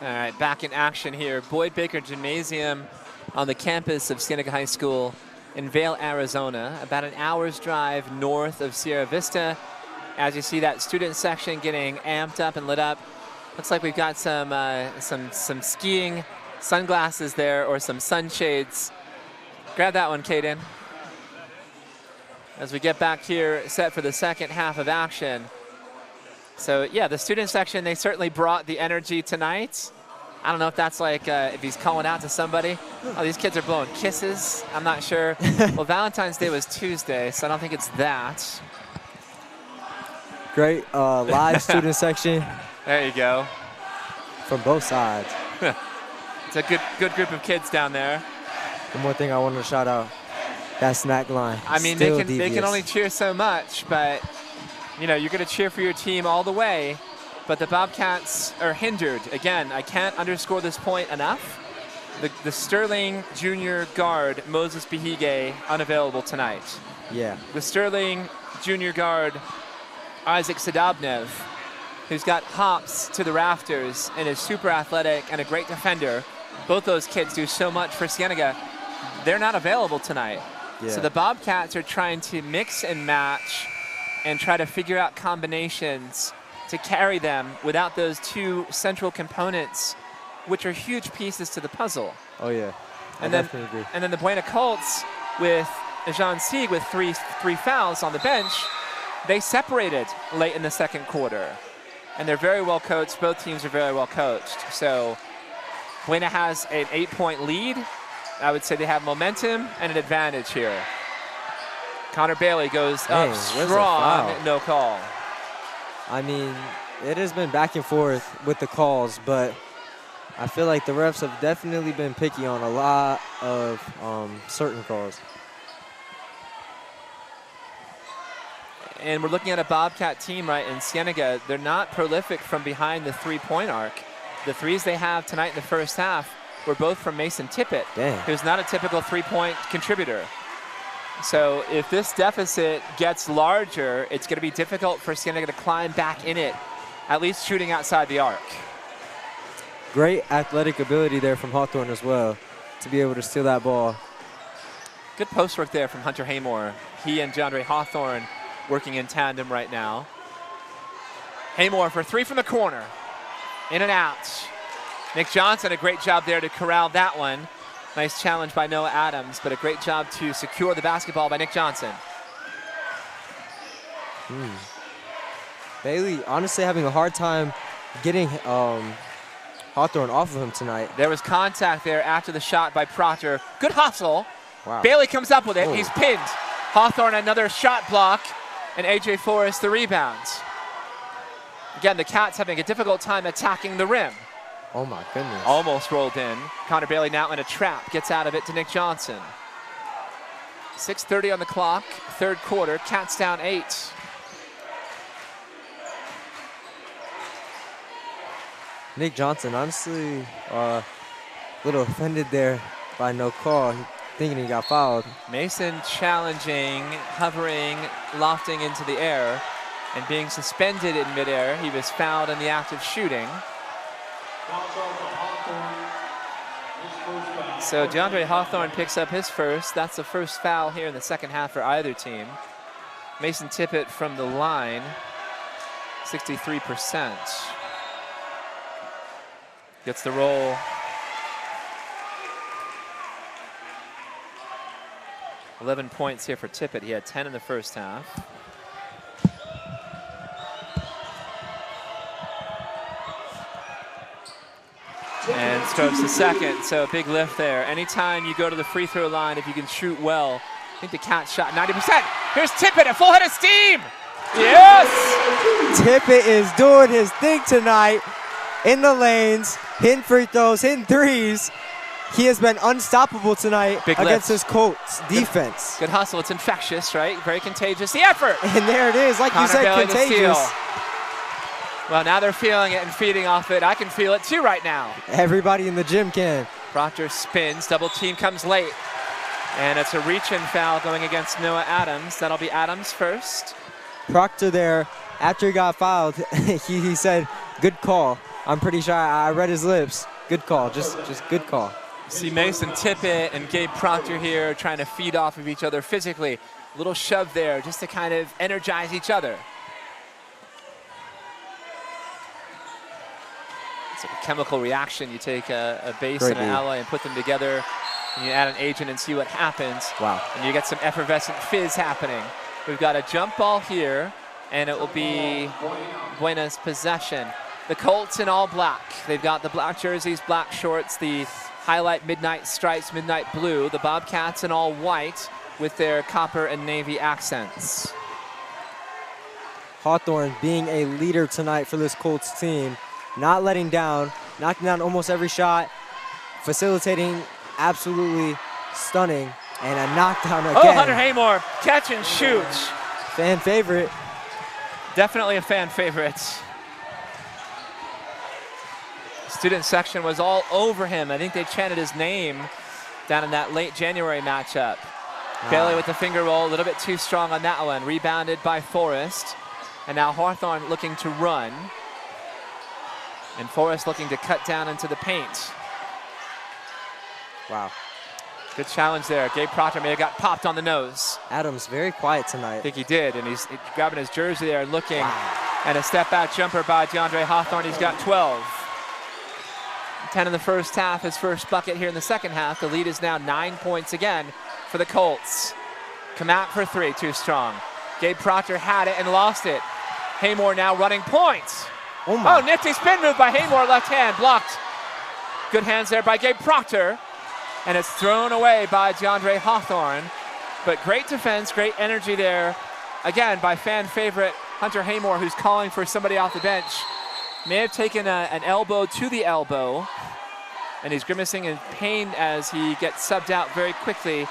All right, back in action here. Boyd Baker Gymnasium on the campus of Cienega High School in Vail, Arizona, about an hour's drive north of Sierra Vista. As you see that student section getting amped up and lit up, looks like we've got some skiing sunglasses there, or some sunshades. Grab that one, Caden. As we get back here, set for the second half of action. So yeah, the student section, they certainly brought the energy tonight. I don't know if that's like, if he's calling out to somebody. Oh, these kids are blowing kisses. I'm not sure. Well, Valentine's Day was Tuesday, so I don't think it's that. Great live student section. There you go. From both sides. It's a good group of kids down there. One more thing I wanted to shout out, that snack line. I mean, they can only cheer so much, but you know, you're going to cheer for your team all the way. But the Bobcats are hindered. Again, I can't underscore this point enough. The Sterling junior guard, Moses Behige, unavailable tonight. Yeah. The Sterling junior guard, Isaac Sadabnev, who's got hops to the rafters and is super athletic and a great defender. Both those kids do so much for Cienega. They're not available tonight. Yeah. So the Bobcats are trying to mix and match and try to figure out combinations to carry them without those two central components, which are huge pieces to the puzzle. Oh yeah, I definitely agree. And then the Buena Colts with Jean Sieg with three fouls on the bench, they separated late in the second quarter. And they're very well coached. Both teams are very well coached. So Buena has an 8-point lead. I would say they have momentum and an advantage here. Connor Bailey goes up strong, no call. I mean, it has been back and forth with the calls, but I feel like the refs have definitely been picky on a lot of certain calls. And we're looking at a Bobcat team, right, in Cienega. They're not prolific from behind the three-point arc. The threes they have tonight in the first half were both from Mason Tippett, who's not a typical three-point contributor. So if this deficit gets larger, it's going to be difficult for Cienega to climb back in it, at least shooting outside the arc. Great athletic ability there from Hawthorne as well, to be able to steal that ball. Good post work there from Hunter Haymore. He and DeAndre Hawthorne working in tandem right now. Haymore for three from the corner. In and out. Nick Johnson, a great job there to corral that one. Nice challenge by Noah Adams, but a great job to secure the basketball by Nick Johnson. Bailey honestly having a hard time getting Hawthorne off of him tonight. There was contact there after the shot by Proctor. Good hustle. Wow. Bailey comes up with it. He's pinned. Hawthorne another shot block, and A.J. Forrest the rebounds. Again, the Cats having a difficult time attacking the rim. Oh my goodness. Almost rolled in. Connor Bailey now in a trap. Gets out of it to Nick Johnson. 6:30 on the clock. Third quarter. Cats down 8. Nick Johnson, honestly, a little offended there by no call, thinking he got fouled. Mason challenging, hovering, lofting into the air, and being suspended in midair. He was fouled in the act of shooting. So DeAndre Hawthorne picks up his first. That's the first foul here in the second half for either team. Mason Tippett from the line, 63%. Gets the roll. "11 points here for Tippett. He had 10 in the first half. And strokes the second, so a big lift there. Anytime you go to the free throw line, if you can shoot well, I think the Cats shot 90%. Here's Tippett, a full head of steam. Yes! Tippett is doing his thing tonight in the lanes, hitting free throws, hitting threes. He has been unstoppable tonight against his Colts defense. Good hustle, it's infectious, right? Very contagious, the effort. And there it is, like you said, contagious. Well, now they're feeling it and feeding off it. I can feel it too right now. Everybody in the gym can. Proctor spins, double team comes late. And it's a reach-in foul going against Noah Adams. That'll be Adams first. Proctor there, after he got fouled, he said, good call. I'm pretty sure I read his lips. Good call, just good call. See Mason Tippett and Gabe Proctor here trying to feed off of each other physically. A little shove there just to kind of energize each other. It's like a chemical reaction. You take a base and an alloy and put them together, and you add an agent and see what happens. Wow. And you get some effervescent fizz happening. We've got a jump ball here, and it will be Buena's possession. The Colts in all black. They've got the black jerseys, black shorts, the highlight midnight stripes, midnight blue. The Bobcats in all white with their copper and navy accents. Hawthorne being a leader tonight for this Colts team, not letting down, knocking down almost every shot, facilitating absolutely stunning, and a knockdown again. Oh, Hunter Haymore, catch and shoot. Fan favorite. Definitely a fan favorite. Student section was all over him. I think they chanted his name down in that late January matchup. Bailey with the finger roll, a little bit too strong on that one. Rebounded by Forrest. And now Hawthorne looking to run. And Forrest looking to cut down into the paint. Wow. Good challenge there. Gabe Proctor may have got popped on the nose. Adams very quiet tonight. I think he did, and he's grabbing his jersey there and looking. Wow. And a step back jumper by DeAndre Hawthorne. He's got 12. 10 in the first half, his first bucket here in the second half. The lead is now 9 points again for the Colts. Kamat for three, too strong. Gabe Proctor had it and lost it. Haymore now running points. Oh, nifty spin move by Haymore, left hand, blocked. Good hands there by Gabe Proctor. And it's thrown away by DeAndre Hawthorne. But great defense, great energy there. Again, by fan favorite Hunter Haymore, who's calling for somebody off the bench. May have taken an elbow to the elbow. And he's grimacing in pain as he gets subbed out very quickly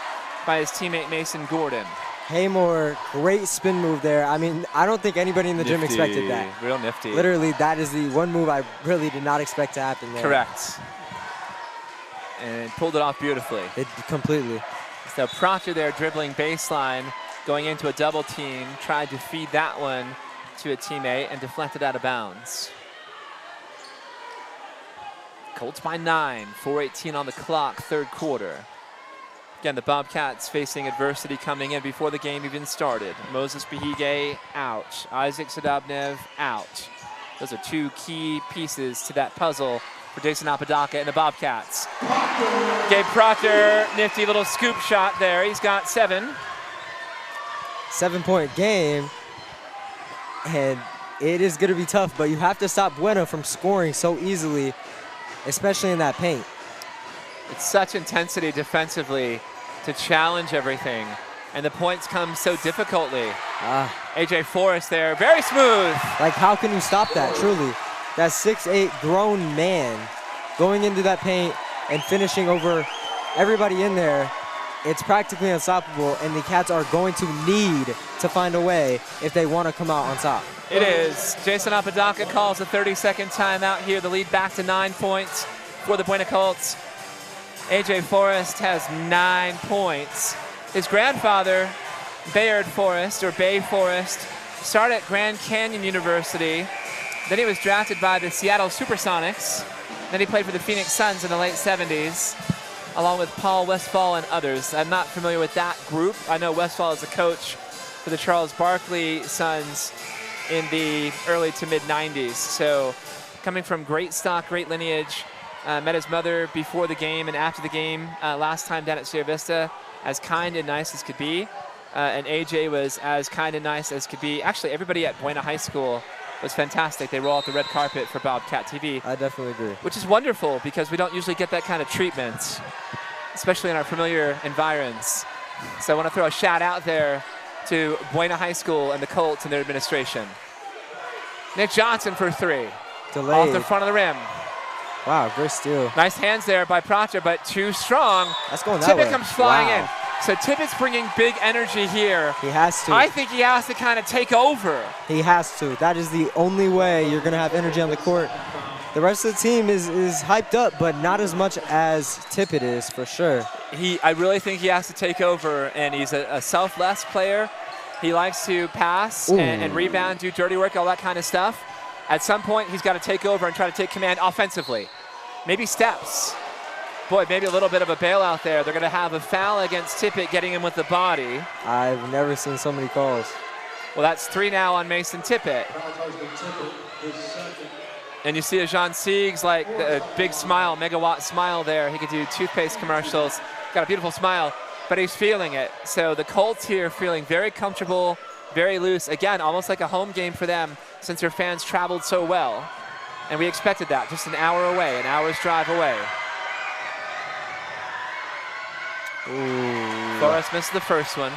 by his teammate Mason Gordon. Haymore, great spin move there. I mean, I don't think anybody in the gym expected that. Real nifty. Literally, that is the one move I really did not expect to happen there. Correct. And pulled it off beautifully. Completely. So Proctor there dribbling baseline, going into a double team, tried to feed that one to a teammate and deflected out of bounds. Colts by 9, 4:18 on the clock, third quarter. Again, the Bobcats facing adversity coming in before the game even started. Moses Behige out, Isaac Sadabnev out. Those are two key pieces to that puzzle for Jason Apodaca and the Bobcats. Gabe Proctor, nifty little scoop shot there. He's got 7. 7-point game. And it is going to be tough, but you have to stop Buena from scoring so easily, especially in that paint. It's such intensity defensively to challenge everything. And the points come so difficultly. AJ Forrest there, very smooth. Like, how can you stop that, truly? That 6'8" grown man going into that paint and finishing over everybody in there. It's practically unstoppable, and the Cats are going to need to find a way if they want to come out on top. It is. Jason Apodaca calls a 30-second timeout here. The lead back to 9 points for the Buena Colts. AJ Forrest has 9 points. His grandfather, Bayard Forrest, or Bay Forrest, started at Grand Canyon University. Then he was drafted by the Seattle Supersonics. Then he played for the Phoenix Suns in the late 70s, along with Paul Westphal and others. I'm not familiar with that group. I know Westphal is a coach for the Charles Barkley Suns in the early to mid-90s. So coming from great stock, great lineage. Met his mother before the game and after the game last time down at Sierra Vista, as kind and nice as could be. And AJ was as kind and nice as could be. Actually, everybody at Buena High School was fantastic. They roll out the red carpet for Bobcat TV. I definitely agree. Which is wonderful because we don't usually get that kind of treatment, especially in our familiar environs. So I want to throw a shout out there to Buena High School and the Colts and their administration. Nick Johnson for 3. Delayed. Off the front of the rim. Wow, great steal. Nice hands there by Proctor, but too strong. That's going that way. Tippett comes flying in. So Tippett's bringing big energy here. He has to. I think he has to kind of take over. He has to. That is the only way you're going to have energy on the court. The rest of the team is hyped up, but not as much as Tippett is, for sure. I really think he has to take over, and he's a selfless player. He likes to pass and rebound, do dirty work, all that kind of stuff. At some point, he's got to take over and try to take command offensively. Maybe steps. Boy, maybe a little bit of a bailout there. They're going to have a foul against Tippett, getting him with the body. I've never seen so many calls. Well, that's 3 now on Mason Tippett. And you see a Jean Siegs, like a big smile, megawatt smile there. He could do toothpaste commercials. Got a beautiful smile, but he's feeling it. So the Colts here feeling very comfortable, very loose. Again, almost like a home game for them since their fans traveled so well. And we expected that, just an hour away, an hour's drive away. Ooh. Forrest missed the first one.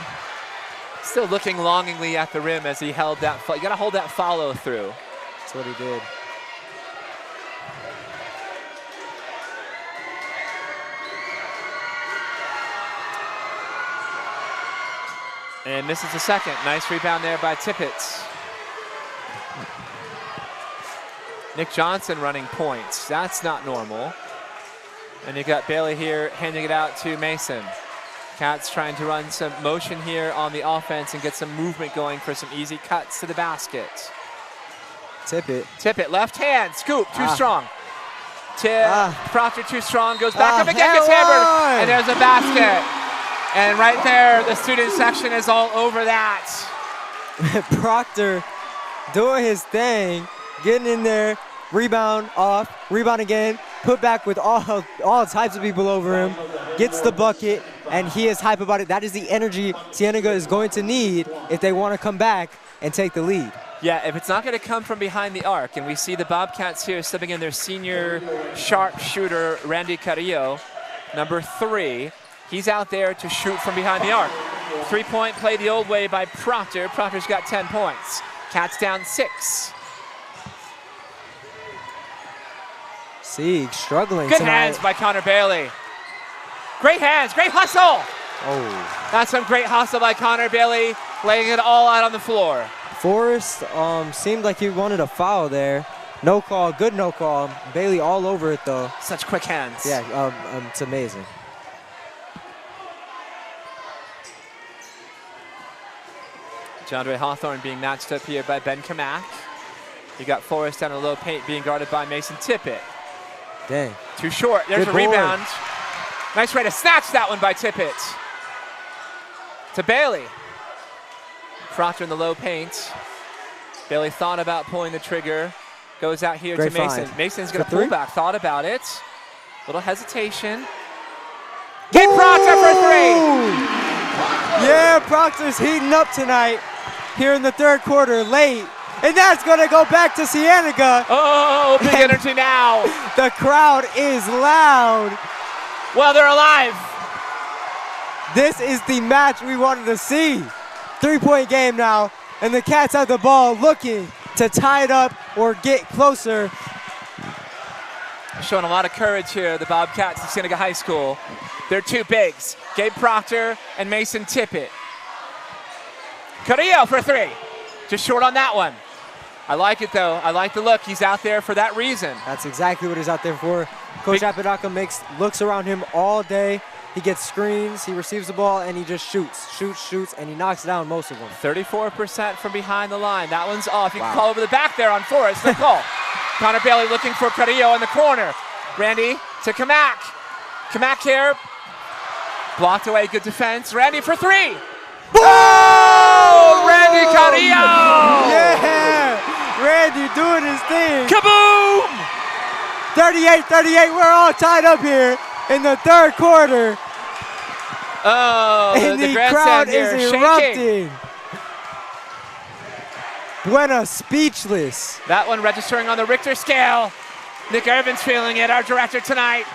Still looking longingly at the rim as he held that. You got to hold that follow through. That's what he did. And misses the second. Nice rebound there by Tippett. Nick Johnson running points. That's not normal. And you got Bailey here handing it out to Mason. Cats trying to run some motion here on the offense and get some movement going for some easy cuts to the basket. Tippett, left hand, scoop, too strong. Proctor too strong, goes back up again, gets hammered, hammered, and there's a basket. And right there, the student section is all over that. Proctor doing his thing, getting in there, rebound off, rebound again, put back with all types of people over him, gets the bucket, and he is hype about it. That is the energy Cienega is going to need if they want to come back and take the lead. Yeah, if it's not going to come from behind the arc, and we see the Bobcats here stepping in their senior sharpshooter, Randy Carrillo, number 3. He's out there to shoot from behind the arc. 3-point play the old way by Proctor. Proctor's got 10 points. Cats down 6. Sieg struggling Good tonight. hands by Connor Bailey. Great hands, great hustle. Oh. That's some great hustle by Connor Bailey, laying it all out on the floor. Forrest seemed like he wanted a foul there. No call, good no call. Bailey all over it though. Such quick hands. Yeah, it's amazing. Jandre Hawthorne being matched up here by Ben Kamak. You got Forrest down a low paint being guarded by Mason Tippett. Dang. Too short. There's Good a rebound. board. Nice way to snatch that one by Tippett. To Bailey. Proctor in the low paint. Bailey thought about pulling the trigger. Goes out here Great to Mason. find. Mason's going to For pull three? back. Thought about it. Little hesitation. Get Proctor for 3. Yeah, Proctor's heating up tonight here in the third quarter, late. And that's going to go back to Cienega. Oh, big energy now. The crowd is loud. Well, they're alive. This is the match we wanted to see. 3-point game now, and the Cats have the ball looking to tie it up or get closer. Showing a lot of courage here, the Bobcats of Cienega High School. They're 2 bigs, Gabe Proctor and Mason Tippett. Carrillo for 3. Just short on that one. I like it though. I like the look. He's out there for that reason. That's exactly what he's out there for. Coach Apodaca looks around him all day. He gets screens, he receives the ball, and he just shoots, and he knocks down most of them. 34% from behind the line. That one's off. You can call over the back there on Forrest. No call. Connor Bailey looking for Carrillo in the corner. Randy to Kamak. Kamak here. Blocked away. Good defense. Randy for 3. Oh! Randy Carrillo! Yeah! Randy doing his thing. Kaboom! 38-38. We're all tied up here in the third quarter. Oh, And the grandstand crowd here is shaking. erupting. Buena speechless. That one registering on the Richter scale. Nick Irvin's feeling it, our director tonight.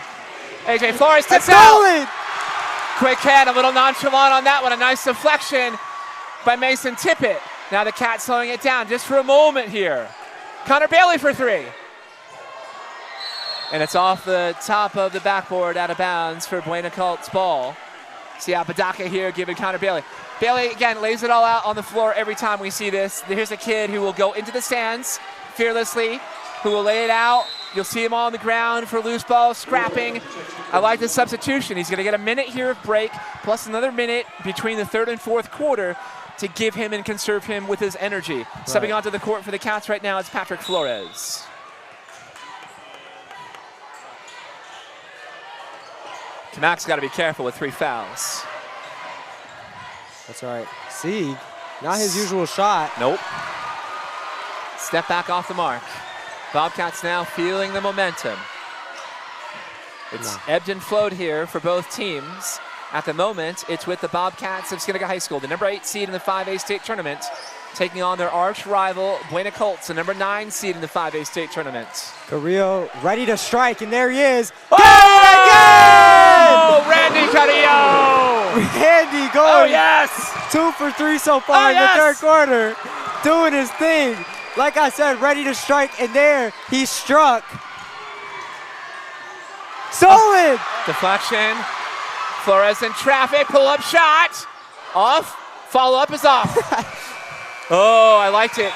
AJ Flores tips out. Stolen! Quick hand, a little nonchalant on that one. A nice deflection by Mason Tippett. Now the Cats slowing it down just for a moment here. Connor Bailey for 3. And it's off the top of the backboard, out of bounds for Buena Colts ball. See Apodaca here giving Connor Bailey. Bailey, again, lays it all out on the floor every time we see this. Here's a kid who will go into the stands fearlessly, who will lay it out. You'll see him on the ground for loose ball, scrapping. I like the substitution. He's going to get a minute here of break, plus another minute between the third and fourth quarter to give him and conserve him with his energy. Stepping onto the court for the Cats right now is Patrick Flores. Kamak's got to be careful with 3 fouls. That's right. Sieg, not his usual shot. Nope. Step back off the mark. Bobcats now feeling the momentum. It's ebbed and flowed here for both teams. At the moment, it's with the Bobcats of Cienega High School, the number 8 seed in the 5A state tournament, taking on their arch rival, Buena Colts, the number 9 seed in the 5A state tournament. Carrillo ready to strike, and there he is. Oh, Randy Carrillo! Randy going 2 for 3 so far in the third quarter, doing his thing. Like I said, ready to strike, and there he struck. Stolen! Deflection. Flores in traffic, pull-up shot. Off, follow-up is off. Oh, I liked it.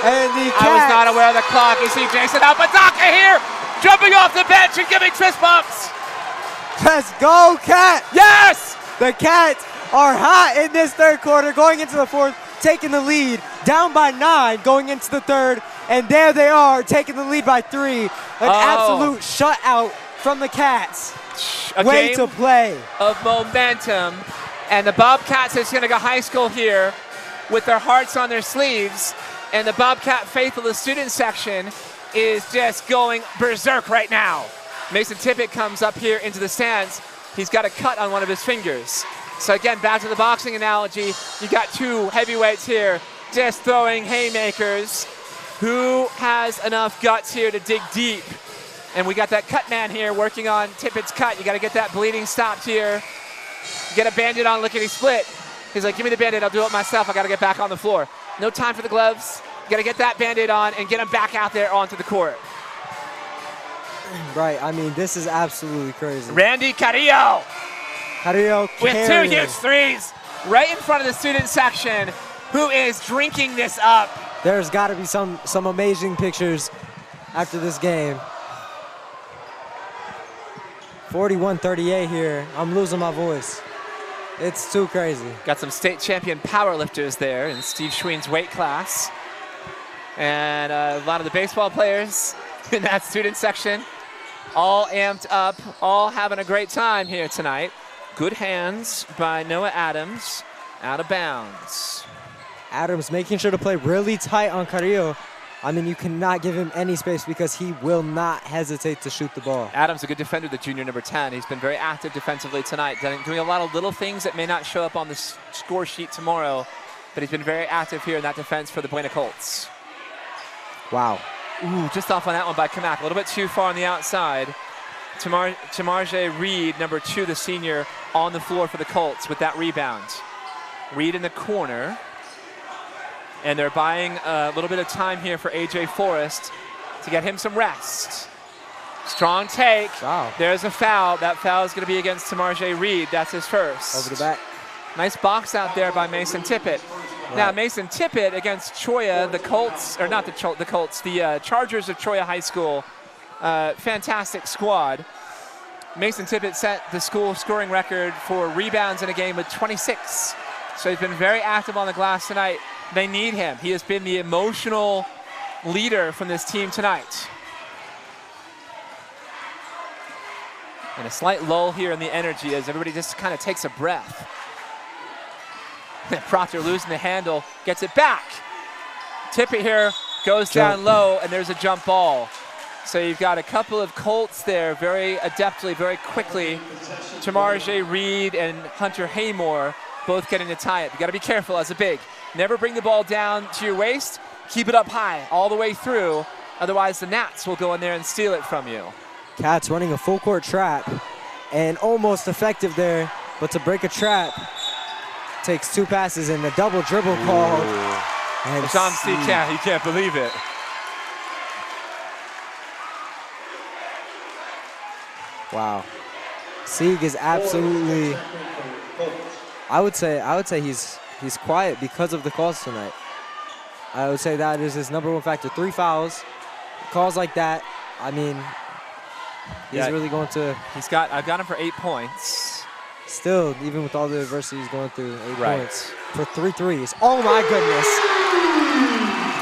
And the Cats. I was not aware of the clock. You see Jason Apodaca here, jumping off the bench and giving fist bumps. Let's go, Cats! Yes! The Cats are hot in this third quarter, going into the fourth, taking the lead, down by 9, going into the third, and there they are, taking the lead by 3. An absolute shutout from the Cats. Way to play. Of momentum, and the Bobcats of Cienega High School here with their hearts on their sleeves, and the Bobcat faithful, the student section, is just going berserk right now. Mason Tippett comes up here into the stands. He's got a cut on one of his fingers. So again, back to the boxing analogy, you got 2 heavyweights here just throwing haymakers. Who has enough guts here to dig deep? And we got that cut man here working on Tippett's cut. You got to get that bleeding stopped here. Get a Band-Aid on, lickety split. He's like, give me the Band-Aid, I'll do it myself. I got to get back on the floor. No time for the gloves. You got to get that Band-Aid on and get him back out there onto the court. Right, I mean, this is absolutely crazy. Randy Carrillo. Carrillo with 2 huge threes right in front of the student section, who is drinking this up. There's got to be some amazing pictures after this game. 41-38 here. I'm losing my voice. It's too crazy. Got some state champion powerlifters there in Steve Schween's weight class. And a lot of the baseball players in that student section, all amped up, all having a great time here tonight. Good hands by Noah Adams, out of bounds. Adams making sure to play really tight on Carrillo. I mean, you cannot give him any space because he will not hesitate to shoot the ball. Adams, a good defender, the junior number 10. He's been very active defensively tonight, doing a lot of little things that may not show up on the score sheet tomorrow, but he's been very active here in that defense for the Buena Colts. Wow. Ooh, just off on that one by Kamak. A little bit too far on the outside. Tamarje Reed, number 2, the senior, on the floor for the Colts with that rebound. Reed in the corner. And they're buying a little bit of time here for A.J. Forrest to get him some rest. Strong take. Wow. There's a foul. That foul is going to be against Tamarje Reed. That's his first. Over the back. Nice box out there by Mason Tippett. Right. Now, Mason Tippett against Choya, the Colts, or not the Colts, the Chargers of Choya High School. Fantastic squad. Mason Tippett set the school scoring record for rebounds in a game with 26. So he's been very active on the glass tonight. They need him. He has been the emotional leader from this team tonight. And a slight lull here in the energy as everybody just kind of takes a breath. Proctor losing the handle, gets it back. Tippett here goes down low, and there's a jump ball. So you've got a couple of Colts there very adeptly, very quickly. Tamarje Reed and Hunter Haymore both getting to tie it. You got to be careful as a big. Never bring the ball down to your waist. Keep it up high all the way through. Otherwise, the Nats will go in there and steal it from you. Cats running a full court trap and almost effective there. But to break a trap, takes 2 passes and a double dribble call. And John C. he can't believe it. Wow. Sieg is absolutely, I would say he's quiet because of the calls tonight. I would say that is his #1 factor. 3 fouls, calls like that. I mean, he's really going to. I've got him for 8 points. Still, even with all the adversity he's going through, 8 points. for 3 threes. Oh my goodness.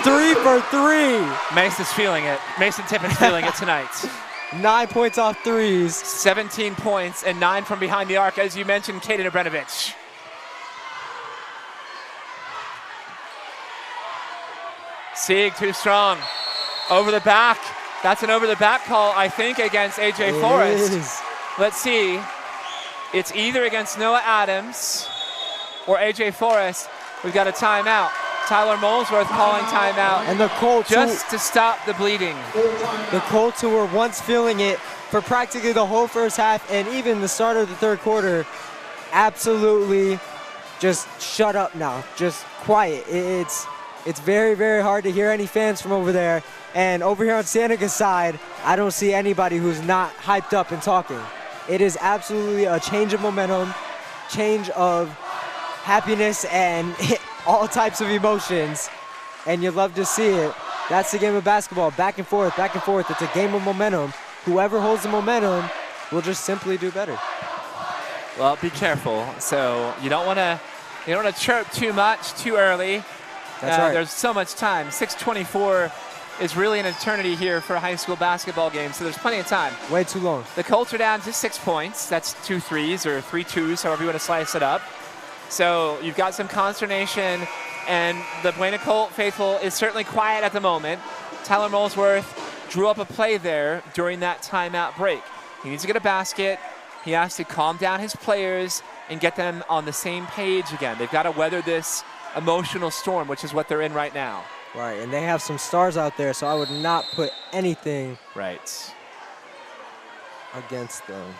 3 for 3. Mason's feeling it. Mason Tippett's feeling it tonight. 9 points off threes. 17 points and 9 from behind the arc, as you mentioned, Kaden Abranovich. Sieg too strong. Over the back. That's an over the back call, I think, against AJ Forrest. Let's see. It's either against Noah Adams or AJ Forrest. We've got a timeout. Tyler Molesworth calling timeout. And the Colts, just to stop the bleeding. The Colts, who were once feeling it for practically the whole first half and even the start of the third quarter, absolutely just shut up now. Just quiet. It's very, very hard to hear any fans from over there. And over here on Cienega's side, I don't see anybody who's not hyped up and talking. It is absolutely a change of momentum, change of happiness, and all types of emotions. And you love to see it. That's the game of basketball, back and forth, back and forth. It's a game of momentum. Whoever holds the momentum will just simply do better. Well, be careful. So you don't want to chirp too much too early. That's right. There's so much time. 6:24 is really an eternity here for a high school basketball game, so there's plenty of time. Way too long. The Colts are down to 6 points. That's 2 threes or 3 twos, however you want to slice it up. So you've got some consternation, and the Buena Colt faithful is certainly quiet at the moment. Tyler Molesworth drew up a play there during that timeout break. He needs to get a basket. He has to calm down his players and get them on the same page again. They've got to weather this emotional storm, which is what they're in right now. Right, and they have some stars out there, so I would not put anything against them.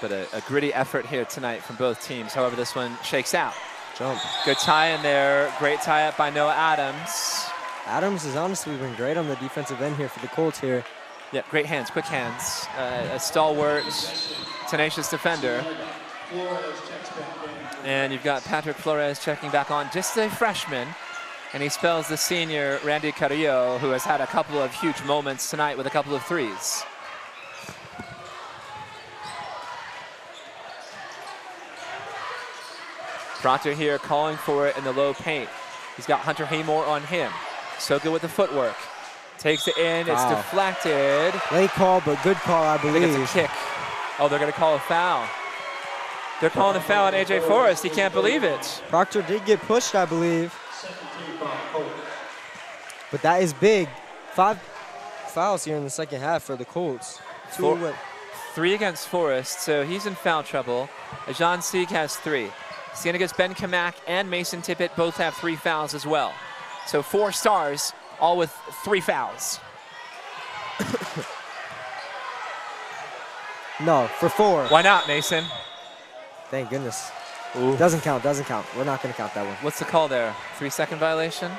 But a gritty effort here tonight from both teams. However, this one shakes out. Jump. Good tie in there. Great tie up by Noah Adams. Adams has honestly been great on the defensive end here for the Colts here. Yeah, great hands, quick hands. A stalwart, tenacious defender. And you've got Patrick Flores checking back on, just a freshman. And he spells the senior Randy Carrillo, who has had a couple of huge moments tonight with a couple of threes. Proctor here calling for it in the low paint. He's got Hunter Haymore on him. So good with the footwork. Takes it in, it's deflected. Late call, but good call, I believe. I think it's a kick. Oh, they're gonna call a foul. They're calling a foul on AJ Forrest. He can't believe it. Proctor did get pushed, I believe. But that is big. 5 fouls here in the second half for the Colts. 3 against Forrest, so he's in foul trouble. Jean Sieg has 3. Cienega's Ben Kamak and Mason Tippett both have 3 fouls as well. So 4 stars, all with 3 fouls. No, for 4. Why not, Mason? Thank goodness. Ooh. Doesn't count, doesn't count. We're not going to count that one. What's the call there? 3-second violation?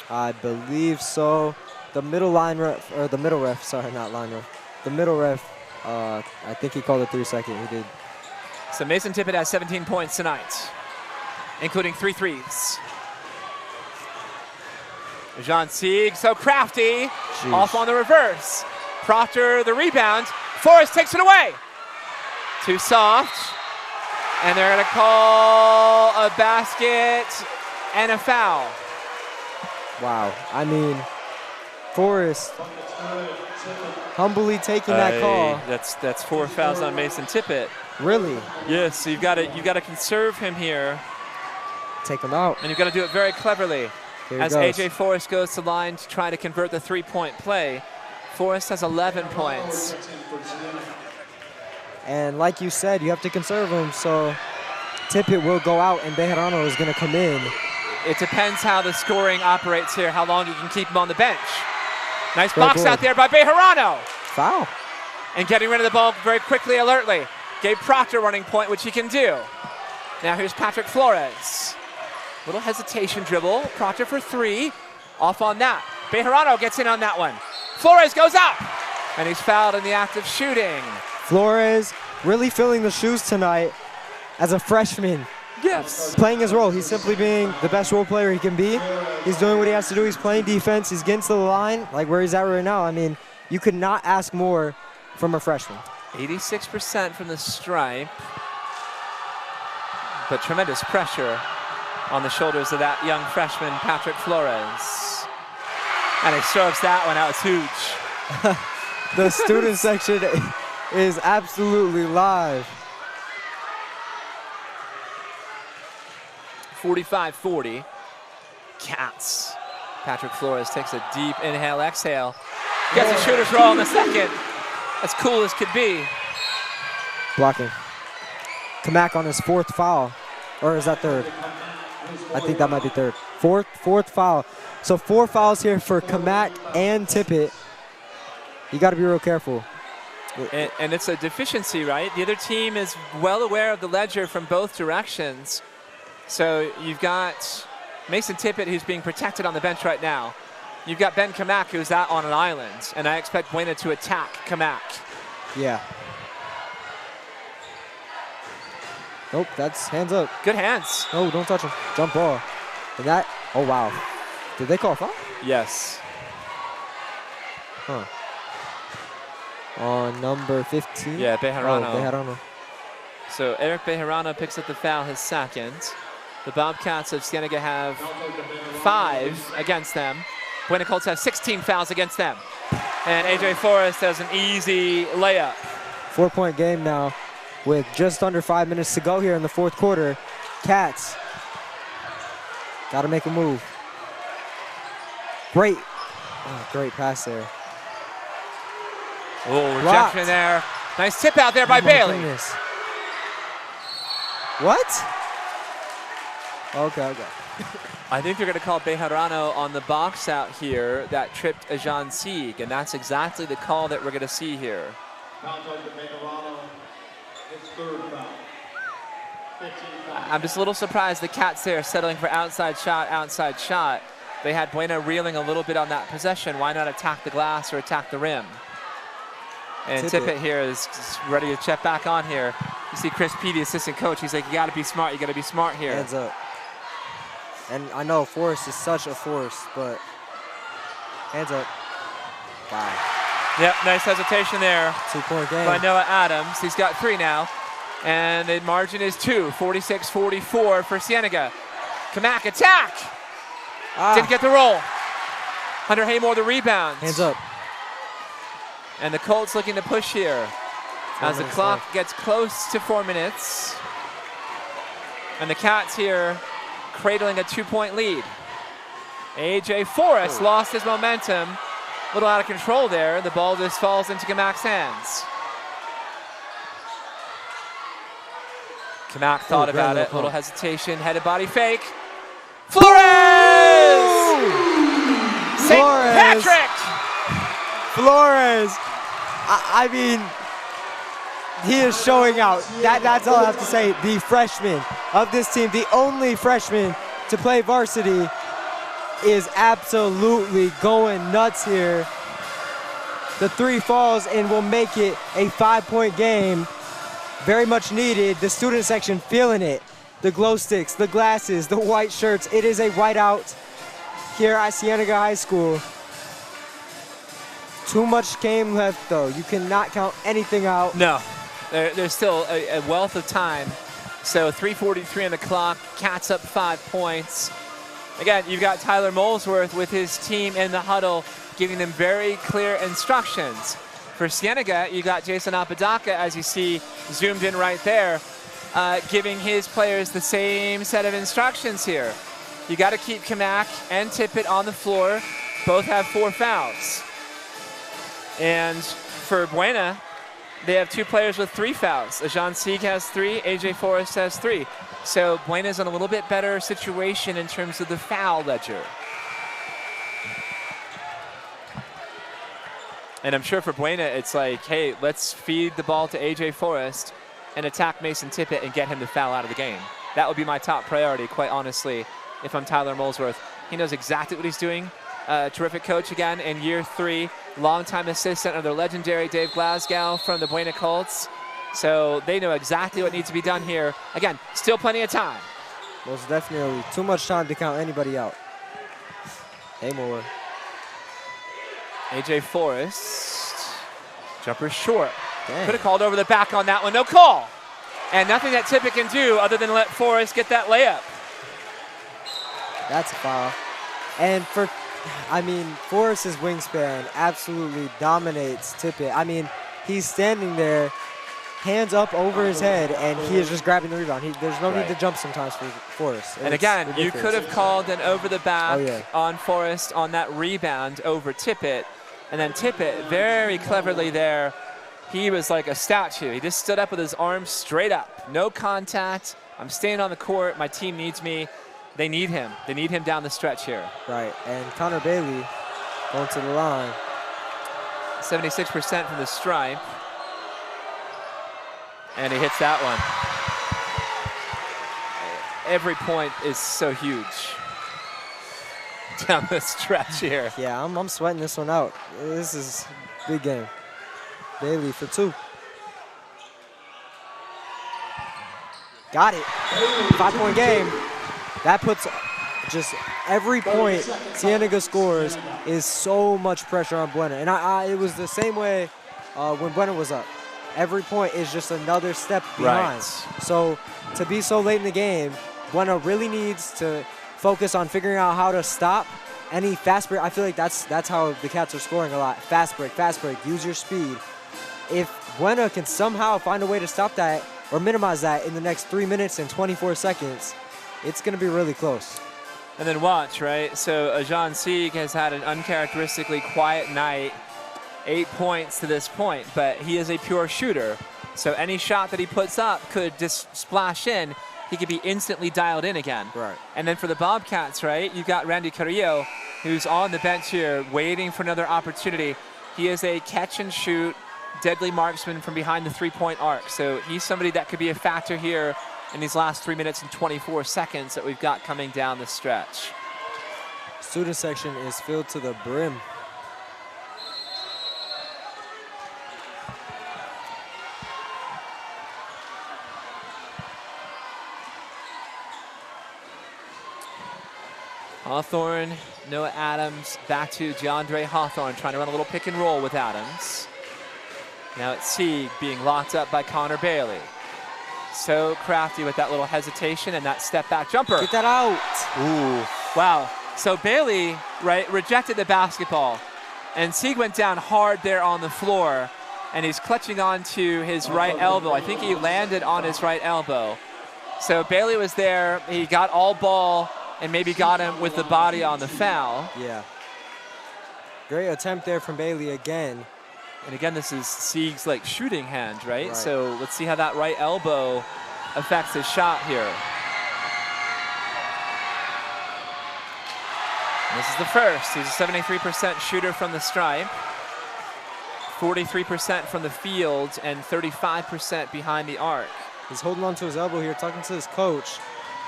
I believe so. The middle line ref, or the middle ref, sorry, not line ref. The middle ref, I think he called it 3-second. He did. So Mason Tippett has 17 points tonight, including 3 threes. Jean Sieg, so crafty. Jeez. Off on the reverse. Proctor the rebound. Forrest takes it away. Too soft. And they're going to call a basket and a foul. Wow. I mean, Forrest humbly taking that call. That's 4 fouls on Mason Tippett. Really? Yes. So you've got to conserve him here. Take him out. And you've got to do it very cleverly. As goes. AJ Forrest goes to line to try to convert the 3-point play. Forrest has 11 points. And like you said, you have to conserve him, so Tippett will go out and Bejarano is going to come in. It depends how the scoring operates here, how long you can keep him on the bench. Nice box out there by Bejarano. Foul. And getting rid of the ball very quickly, alertly. Gave Proctor running point, which he can do. Now here's Patrick Flores. Little hesitation dribble. Proctor for 3. Off on that. Bejarano gets in on that one. Flores goes up. And he's fouled in the act of shooting. Flores really filling the shoes tonight as a freshman. Yes. Playing his role. He's simply being the best role player he can be. He's doing what he has to do. He's playing defense. He's getting to the line, like where he's at right now. I mean, you could not ask more from a freshman. 86% from the stripe. But tremendous pressure on the shoulders of that young freshman, Patrick Flores. And he strokes that one out. It's huge. The student section is absolutely live. 45-40. Cats. Patrick Flores takes a deep inhale, exhale. Gets a shooter's roll in the second. As cool as could be. Blocking. Kamak on his 4th foul. Or is that 3rd? I think that might be 3rd. Fourth foul. So 4 fouls here for Kamak and Tippett. You got to be real careful. And it's a deficiency, right? The other team is well aware of the ledger from both directions. So you've got Mason Tippett, who's being protected on the bench right now. You've got Ben Kamak, who's out on an island. And I expect Buena to attack Kamak. Yeah. Nope, that's hands up. Good hands. Oh, don't touch him. Jump ball. And that, oh wow. Did they call a foul? Yes. Huh. On number 15? Yeah, Bejarano. Oh, Bejarano. So Eric Bejarano picks up the foul, his second. The Bobcats of Cienega have 5 against them. Buena Colts have 16 fouls against them. And AJ Forrest has an easy layup. 4-point game now with just under 5 minutes to go here in the 4th quarter. Cats got to make a move. Great pass there. Oh, rejection there. Nice tip out there by Bailey. Goodness. What? Okay. I think they're going to call Bejarano on the box out here that tripped Ajan Sieg, and that's exactly the call that we're going to see here. I'm just a little surprised the Cats there settling for outside shot. They had Buena reeling a little bit on that possession. Why not attack the glass or attack the rim? And Tippett here is ready to check back on here. You see Chris P, the assistant coach, he's like, you got to be smart. You got to be smart here. Hands up. And I know Forrest is such a force, but hands up. Bye. Yep, nice hesitation there. 2-point game. By Noah Adams. He's got 3 now. And the margin is 2, 46-44 for Cienega. Kamak attack! Didn't get the roll. Hunter Haymore the rebound. Hands up. And the Colts looking to push here as the clock gets close to 4 minutes. And the Cats here cradling a 2-point lead. AJ Forrest lost his momentum. A little out of control there. The ball just falls into Kamak's hands. Kamak thought about it. A little hesitation. Headed body fake. Flores! St. Patrick! Flores! I mean, he is showing out. That's all I have to say. The freshman of this team, the only freshman to play varsity, is absolutely going nuts here. The 3 falls and will make it a 5-point game. Very much needed. The student section feeling it. The glow sticks, the glasses, the white shirts. It is a whiteout here at Cienega High School. Too much game left, though. You cannot count anything out. No, there's still a wealth of time. So 3:43 on the clock. Cats up 5 points. Again, you've got Tyler Molesworth with his team in the huddle, giving them very clear instructions. For Cienega, you got Jason Apodaca, as you see zoomed in right there, giving his players the same set of instructions here. You got to keep Kamak and Tippett on the floor. Both have 4 fouls. And for Buena, they have 2 players with 3 fouls. Ajan Sieg has 3, AJ Forrest has 3. So Buena's in a little bit better situation in terms of the foul ledger. And I'm sure for Buena, it's like, hey, let's feed the ball to AJ Forrest and attack Mason Tippett and get him to foul out of the game. That would be my top priority, quite honestly, if I'm Tyler Molesworth. He knows exactly what he's doing. Terrific coach again in year 3. Longtime assistant of the legendary Dave Glasgow from the Buena Colts. So they know exactly what needs to be done here. Again, still plenty of time. Most definitely. Too much time to count anybody out. Haymore. AJ Forrest. Jumper short. Dang. Could have called over the back on that one. No call. And nothing that Tippett can do other than let Forrest get that layup. That's a foul. And Forrest's wingspan absolutely dominates Tippett. I mean, he's standing there, hands up over his head, and he is just grabbing the rebound. There's no need to jump sometimes for Forrest. And again, ridiculous. You could have called an over the back on Forrest on that rebound over Tippett. And then Tippett, very cleverly there, he was like a statue. He just stood up with his arms straight up. No contact. I'm staying on the court. My team needs me. They need him. They need him down the stretch here. Right, and Connor Bailey going to the line. 76% from the stripe. And he hits that one. Every point is so huge down the stretch here. Yeah, I'm sweating this one out. This is a big game. Bailey for 2. Got it. 5-point game. That puts just every point Cienega scores is so much pressure on Buena. And it was the same way when Buena was up. Every point is just another step behind. Right. So to be so late in the game, Buena really needs to focus on figuring out how to stop any fast break. I feel like that's how the Cats are scoring a lot. Fast break, use your speed. If Buena can somehow find a way to stop that or minimize that in the next 3 minutes and 24 seconds, it's going to be really close. And then watch, right? So Ajan Sieg has had an uncharacteristically quiet night, 8 points to this point, but he is a pure shooter. So any shot that he puts up could just splash in. He could be instantly dialed in again. Right. And then for the Bobcats, right, you've got Randy Carrillo, who's on the bench here waiting for another opportunity. He is a catch and shoot, deadly marksman from behind the 3-point arc. So he's somebody that could be a factor here in these last 3 minutes and 24 seconds that we've got coming down the stretch. Student section is filled to the brim. Hawthorne, Noah Adams, back to DeAndre Hawthorne, trying to run a little pick and roll with Adams. Now it's Sieg being locked up by Connor Bailey. So crafty with that little hesitation and that step back jumper. Get that out. Ooh, wow. So Bailey, right, rejected the basketball. And Sieg went down hard there on the floor. And he's clutching onto his right elbow. I think he landed on his right elbow. So Bailey was there. He got all ball and maybe got him with the body on the foul. Yeah. Great attempt there from Bailey again. And again, this is Sieg's like shooting hand, right? So let's see how that right elbow affects his shot here. And this is the first. He's a 73% shooter from the stripe, 43% from the field, and 35% behind the arc. He's holding on to his elbow here, talking to his coach,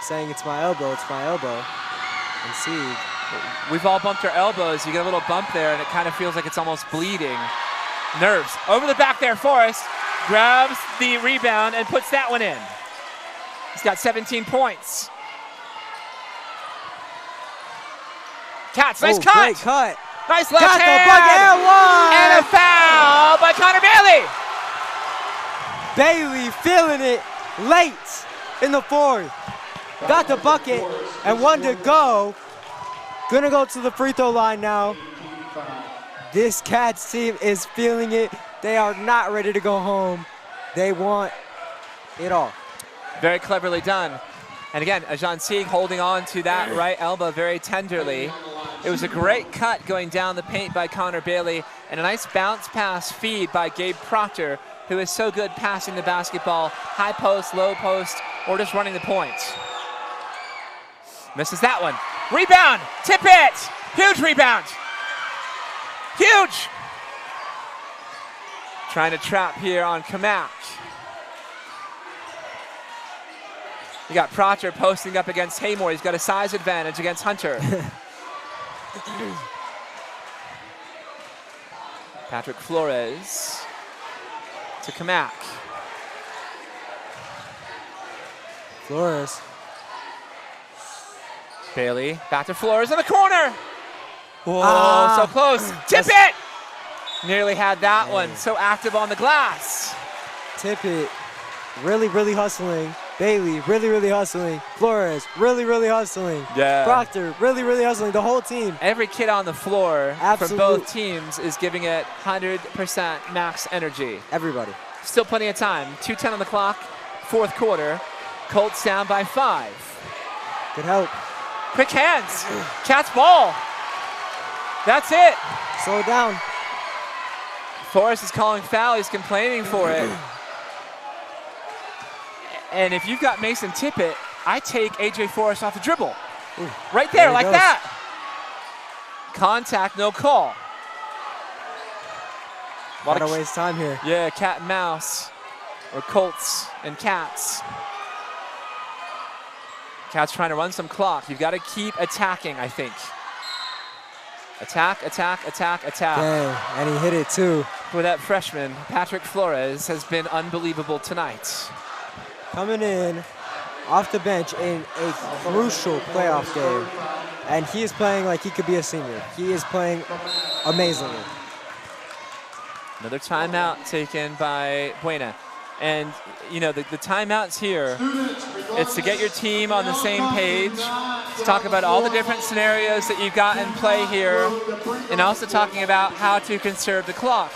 saying, it's my elbow, it's my elbow. And Sieg. We've all bumped our elbows. You get a little bump there, and it kind of feels like it's almost bleeding. Nerves. Over the back there, Forrest grabs the rebound and puts that one in. He's got 17 points. Cats, nice cut. Great cut. Nice left hand. And a foul by Connor Bailey. Bailey feeling it late in the fourth. Got the bucket and one to go. Gonna go to the free throw line now. This Cats team is feeling it. They are not ready to go home. They want it all. Very cleverly done. And again, Ajan Sieg holding on to that right elbow very tenderly. It was a great cut going down the paint by Connor Bailey and a nice bounce pass feed by Gabe Proctor, who is so good passing the basketball, high post, low post, or just running the point. Misses that one. Rebound, Tippett, huge rebound. Huge! Trying to trap here on Kamak. You got Proctor posting up against Haymore. He's got a size advantage against Hunter. Patrick Flores to Kamak. Flores. Bailey back to Flores in the corner. Whoa, so close. Tippett! Nearly had that one. So active on the glass. Tippett really, really hustling. Bailey, really, really hustling. Flores, really, really hustling. Yeah. Proctor, really, really hustling. The whole team. Every kid on the floor Absolute. from both teams is giving it 100% max energy. Everybody. Still plenty of time. 2:10 on the clock, fourth quarter. Colts down by 5. Good help. Quick hands. Cats ball. That's it. Slow down. Forrest is calling foul. He's complaining for it. And if you've got Mason Tippett, I take A.J. Forrest off the dribble. Ooh, right there, like goes. that. Contact, no call. Not to waste time here. Yeah, cat and mouse, or Colts and Cats. Cats trying to run some clock. You've got to keep attacking, I think. Attack, attack, attack, attack. Dang, and he hit it too. For that freshman, Patrick Flores has been unbelievable tonight. Coming in off the bench in a crucial playoff game. And he is playing like he could be a senior. He is playing amazingly. Another timeout taken by Buena. And, you know, the timeouts here, it's to get your team on the same page, to talk about all the different scenarios that you've got in play here, and also talking about how to conserve the clock.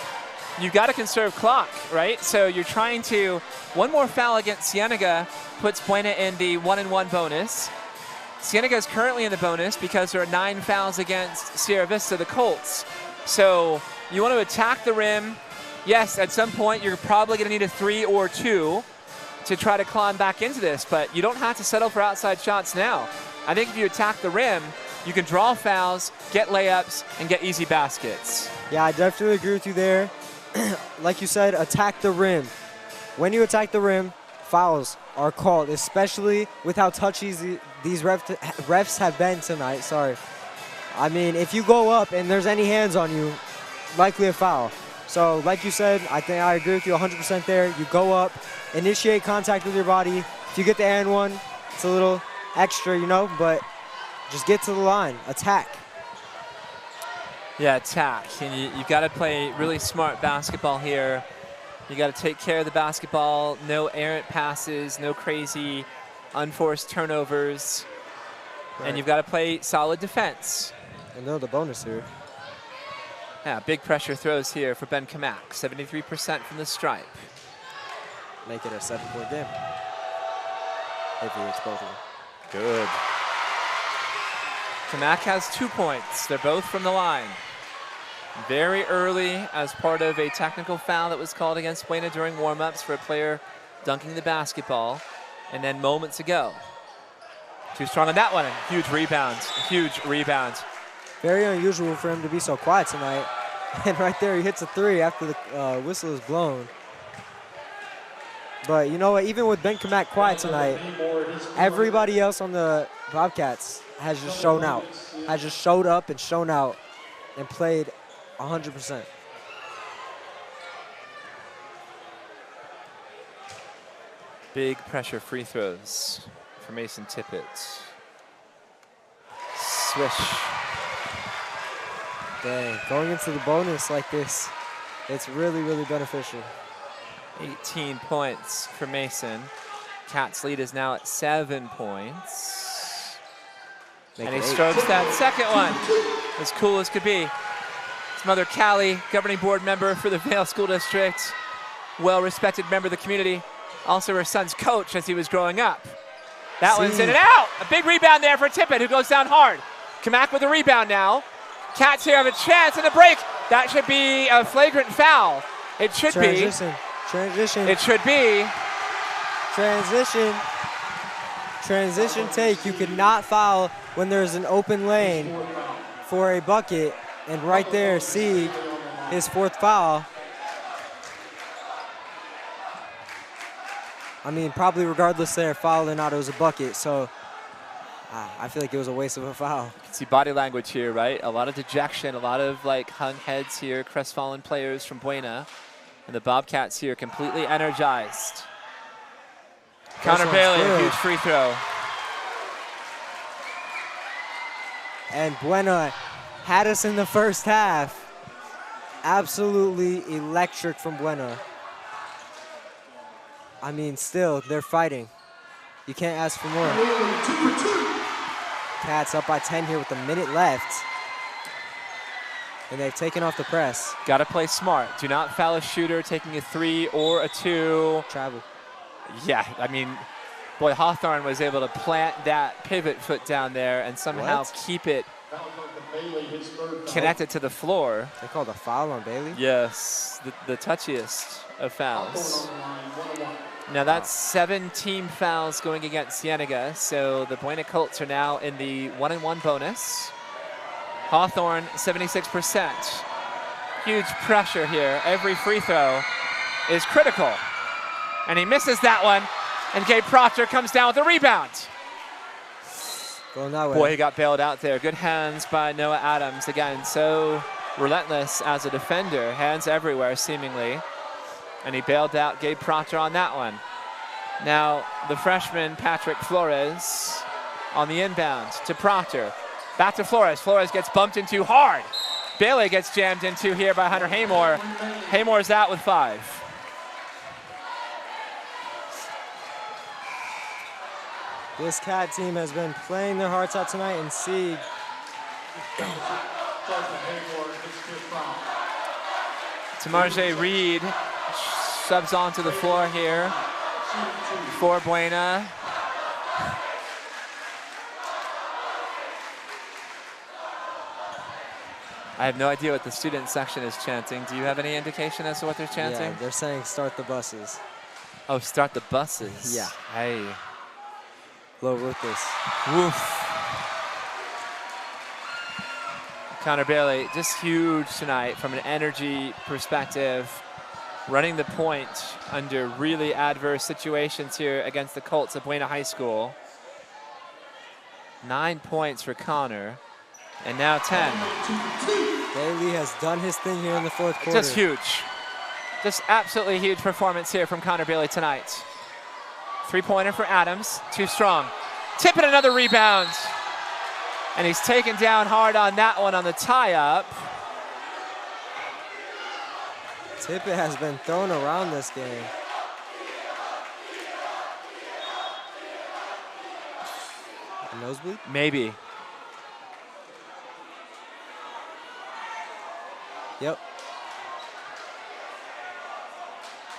You've got to conserve clock, right? So you're trying to, one more foul against Cienega puts Buena in the 1-and-1 bonus. Cienega is currently in the bonus because there are 9 fouls against Sierra Vista, the Colts. So you want to attack the rim. Yes, at some point you're probably going to need a 3 or 2 to try to climb back into this, but you don't have to settle for outside shots now. I think if you attack the rim, you can draw fouls, get layups, and get easy baskets. Yeah, I definitely agree with you there. Like you said, attack the rim. When you attack the rim, fouls are called, especially with how touchy these refs have been tonight. Sorry. I mean, if you go up and there's any hands on you, likely a foul. So, like you said, I think I agree with you 100% there. You go up, initiate contact with your body. If you get the and one, it's a little extra, you know, but just get to the line, attack. Yeah, attack. And you've got to play really smart basketball here. You got to take care of the basketball. No errant passes, no crazy unforced turnovers. Right. And you've got to play solid defense. And know the bonus here. Yeah, big pressure throws here for Ben Kamak. 73% from the stripe. Make it a 7-point game. If he hits both of them. Good. Kamak has 2 points. They're both from the line. Very early as part of a technical foul that was called against Buena during warm-ups for a player dunking the basketball. And then moments ago. Too strong on that one. Huge rebounds. Huge rebounds. Very unusual for him to be so quiet tonight. And right there, he hits a 3 after the whistle is blown. But you know what? Even with Ben Kamak quiet tonight, everybody else on the Bobcats has just shown out. Has just showed up and shown out and played 100%. Big pressure free throws for Mason Tippett. Swish. Dang, going into the bonus like this, it's really, really beneficial. 18 points for Mason. Cats lead is now at 7 points. And he strokes that second one. As cool as could be. His mother, Callie, governing board member for the Vail School District. Well-respected member of the community. Also her son's coach as he was growing up. That one's in and out. A big rebound there for Tippett, who goes down hard. Kamak with a rebound now. Cats here have a chance in the break. That should be a flagrant foul. It should be. Transition. It should be. Transition. Transition take. You cannot foul when there's an open lane for a bucket. And right there, Sieg, his 4th foul. I mean, probably regardless there, foul or not, it was a bucket. So I feel like it was a waste of a foul. You can see body language here, right? A lot of dejection, a lot of like hung heads here, crestfallen players from Buena. And the Bobcats here completely energized. Connor Bailey, a huge free throw. And Buena had us in the first half. Absolutely electric from Buena. I mean, still, they're fighting. You can't ask for more. Cats up by 10 here with a minute left. And they've taken off the press. Got to play smart. Do not foul a shooter taking a 3 or a 2. Travel. Yeah, I mean, boy, Hawthorne was able to plant that pivot foot down there and somehow keep it connected to the floor. They called a foul on Bailey? Yes, the touchiest of fouls. Now that's 7 team fouls going against Cienega, so the Buena Colts are now in the 1-and-1 bonus. Hawthorne, 76%. Huge pressure here. Every free throw is critical. And he misses that one, and Gabe Proctor comes down with a rebound. Going that way. Boy, he got bailed out there. Good hands by Noah Adams. Again, so relentless as a defender. Hands everywhere, seemingly. And he bailed out Gabe Proctor on that one. Now, the freshman, Patrick Flores, on the inbound to Proctor. Back to Flores. Flores gets bumped into hard. Bailey gets jammed into here by Hunter Haymore. Haymore's out with 5. This Cat team has been playing their hearts out tonight, and see. Tamarjay Reed subs onto the floor here for Buena. I have no idea what the student section is chanting. Do you have any indication as to what they're chanting? Yeah, they're saying start the buses. Oh, start the buses. Yeah. Hey. Low Lucas. Woof. Connor Bailey, just huge tonight from an energy perspective. Running the point under really adverse situations here against the Colts of Buena High School. 9 points for Connor. And now 10. Bailey has done his thing here in the fourth quarter. Just huge. Just absolutely huge performance here from Connor Bailey tonight. 3-pointer for Adams, too strong. Tippett, another rebound. And he's taken down hard on that one on the tie-up. Tippett has been thrown around this game. A nosebleed? Maybe. Yep.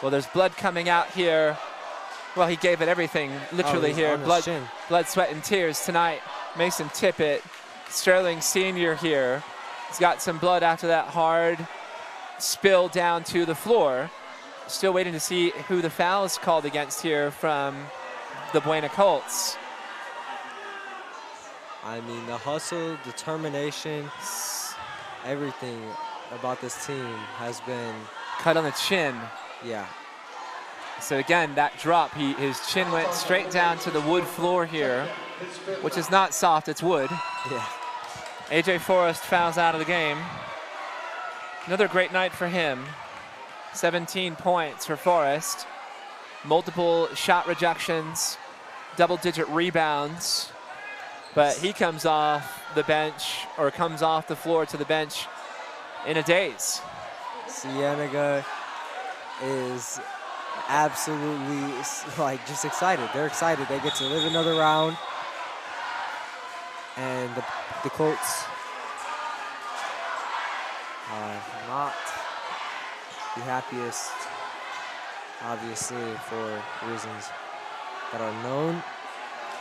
Well, there's blood coming out here. Well, he gave it everything, literally here. Blood, sweat, and tears tonight. Mason Tippett, Sterling Sr. here. He's got some blood after that hard spill down to the floor. Still waiting to see who the foul is called against here from the Buena Colts. I mean, the hustle, determination, everything about this team has been cut on the chin. Yeah. So again, that drop, his chin went straight down to the wood floor here, which is not soft, it's wood. Yeah. AJ Forrest fouls out of the game. Another great night for him. 17 points for Forrest. Multiple shot rejections, double-digit rebounds. But he comes off the bench, or comes off the floor to the bench in a daze. Cienega is absolutely just excited. They're excited. They get to live another round. And the Colts are not the happiest, obviously, for reasons that are known.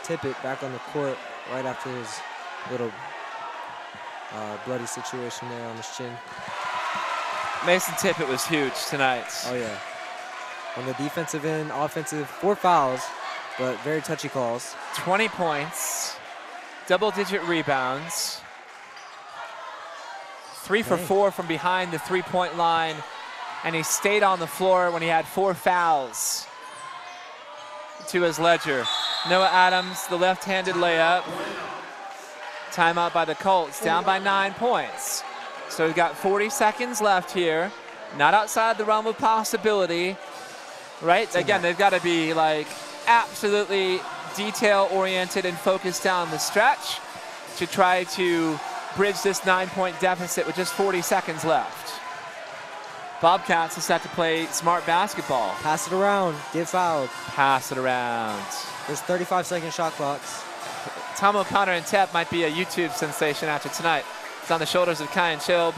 Tippett back on the court right after his little bloody situation there on his chin. Mason Tippett was huge tonight. Oh, yeah. On the defensive end, offensive, 4 fouls, but very touchy calls. 20 points, double-digit rebounds. 3 for 4 from behind the three-point line, and he stayed on the floor when he had 4 fouls to his ledger. Noah Adams, the left-handed layup. Timeout by the Colts, down by 9 points. So we've got 40 seconds left here. Not outside the realm of possibility, right? Again, they've got to be absolutely detail-oriented and focused down the stretch to try to bridge this 9-point deficit with just 40 seconds left. Bobcats is set to play smart basketball. Pass it around. Get fouled. Pass it around. There's 35-second shot clocks. Tom O'Connor and Tep might be a YouTube sensation after tonight. It's on the shoulders of Kai and Chilb.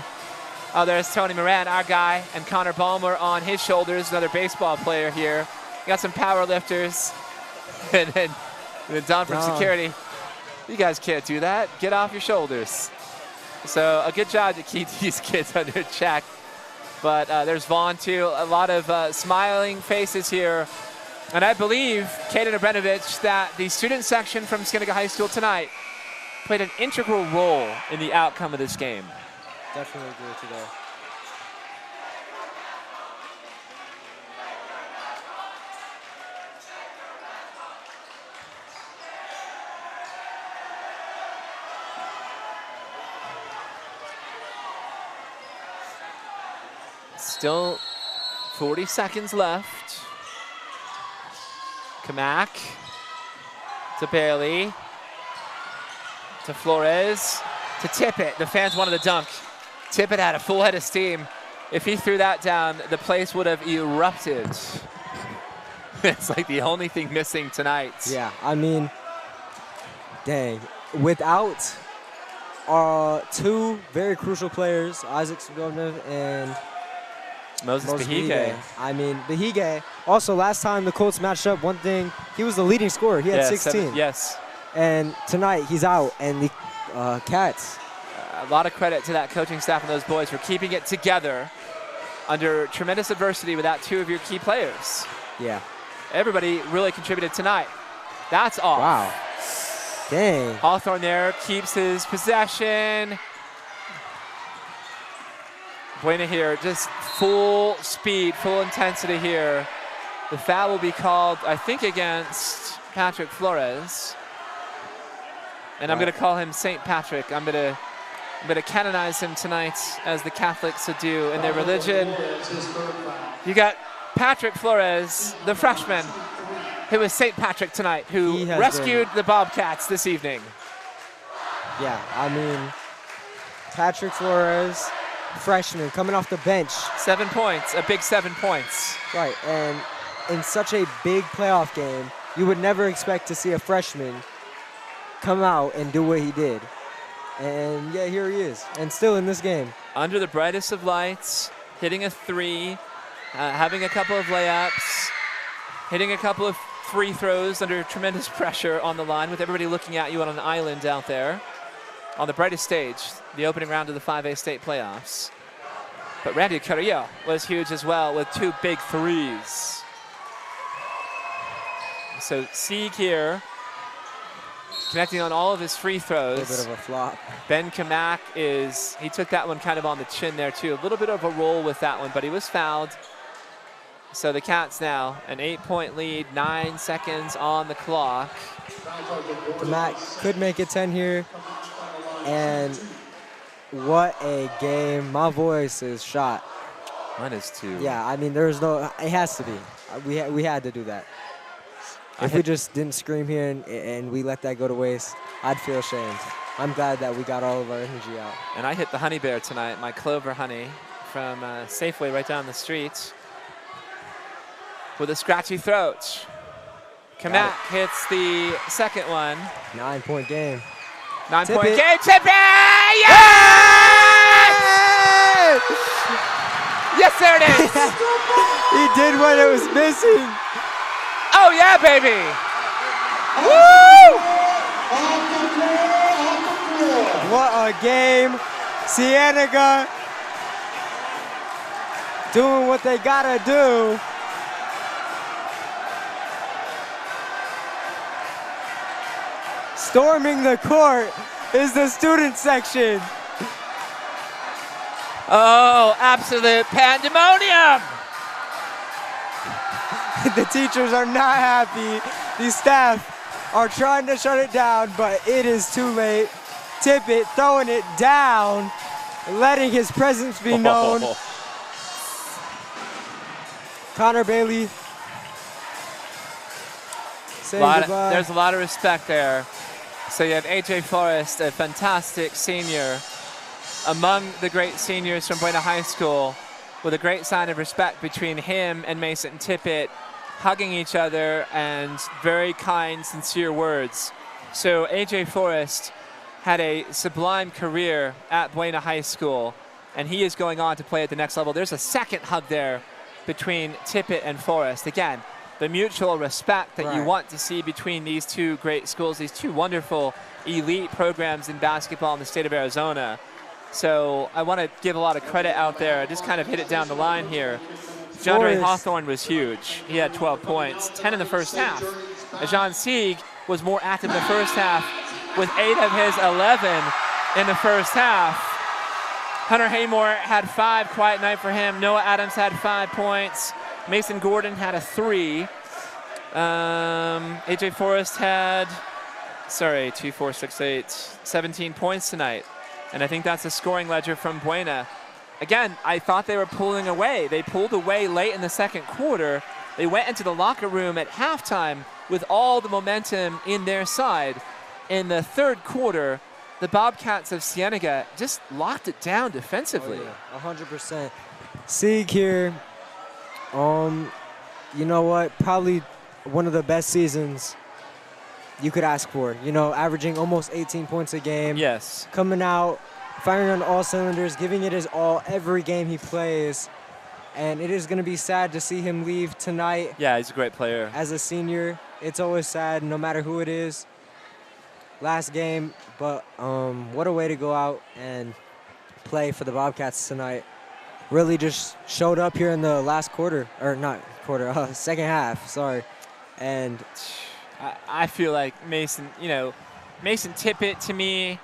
Oh, there's Tony Moran, our guy, and Connor Balmer on his shoulders, another baseball player here. You got some power lifters. and then Don from security. You guys can't do that. Get off your shoulders. So a good job to keep these kids under check. But there's Vaughn, too. A lot of smiling faces here. And I believe, Kaden Abranovich, that the student section from Cienega High School tonight played an integral role in the outcome of this game. Definitely agree with you there. Still 40 seconds left. Kamak to Bailey, to Flores, to Tippett. The fans wanted a dunk. Tippett had a full head of steam. If he threw that down, the place would have erupted. It's like the only thing missing tonight. Yeah, I mean, dang. Without two very crucial players, Isaac Sugovnev and Moses Behige. I mean, Behige. Also, last time the Colts matched up, one thing, he was the leading scorer. He had 16. Yes. And tonight, he's out. And the Cats. A lot of credit to that coaching staff and those boys for keeping it together under tremendous adversity without two of your key players. Yeah. Everybody really contributed tonight. That's off. Wow. Dang. Hawthorne there keeps his possession. Buena here, just full speed, full intensity here. The foul will be called, I think, against Patrick Flores. And I'm going to call him St. Patrick. I'm going to canonize him tonight, as the Catholics would do in their religion. You got Patrick Flores, the freshman, who is St. Patrick tonight, who rescued the Bobcats this evening. Yeah, I mean, Patrick Flores, freshman, coming off the bench. 7 points, a big 7 points. Right, and in such a big playoff game, you would never expect to see a freshman come out and do what he did. And yeah, here he is, and still in this game. Under the brightest of lights, hitting a three, having a couple of layups, hitting a couple of free throws under tremendous pressure on the line with everybody looking at you on an island out there on the brightest stage, the opening round of the 5A state playoffs. But Randy Carrillo was huge as well with two big threes. So Sieg here, connecting on all of his free throws. A little bit of a flop. Ben Kamak he took that one kind of on the chin there too. A little bit of a roll with that one, but he was fouled. So the Cats now, an 8-point lead, 9 seconds on the clock. Kamak could make it 10 here. And what a game. My voice is shot. Mine is too. Yeah, I mean, there's no, it has to be. We had to do that. If we just didn't scream here and we let that go to waste, I'd feel ashamed. I'm glad that we got all of our energy out. And I hit the honey bear tonight, my clover honey from Safeway right down the street with a scratchy throat. Kamak hits the second one. 9-point game. 9-point game. Tippett! Yes! Yes, there it is. He did what it was missing. Oh, yeah, baby. Woo! What a game. Cienega doing what they gotta do. Storming the court is the student section. Oh, absolute pandemonium. The teachers are not happy. The staff are trying to shut it down, but it is too late. Tippett throwing it down, letting his presence be known. Connor Bailey saying goodbye. There's a lot of respect there. So you have AJ Forrest, a fantastic senior, among the great seniors from Buena High School. with a great sign of respect between him and Mason Tippett, hugging each other and very kind, sincere words. So AJ Forrest had a sublime career at Buena High School, and he is going on to play at the next level. There's a second hug there between Tippett and Forrest. Again, the mutual respect that you want to see between these two great schools, these two wonderful elite programs in basketball in the state of Arizona. So I want to give a lot of credit out there. I just kind of hit it down the line here. DeAndre Hawthorne was huge. He had 12 points, 10 in the first half. Ajan Sieg was more active in the first half with 8 of his 11 in the first half. Hunter Haymore had 5, quiet night for him. Noah Adams had 5 points. Mason Gordon had a 3. AJ Forrest had, 2, 4, 6, 8, 17 points tonight. And I think that's a scoring ledger from Buena. Again, I thought they were pulling away. They pulled away late in the second quarter. They went into the locker room at halftime with all the momentum in their side. In the third quarter, the Bobcats of Cienega just locked it down defensively. Oh, yeah. 100%. Sieg here, you know what? Probably one of the best seasons you could ask for. You know, averaging almost 18 points a game. Yes. Coming out, firing on all cylinders, giving it his all every game he plays. And it is going to be sad to see him leave tonight. Yeah, he's a great player. As a senior, it's always sad, no matter who it is. Last game, but what a way to go out and play for the Bobcats tonight. Really just showed up here in the last quarter, or not quarter, second half, sorry. And I feel like Mason, Mason Tippett, to me,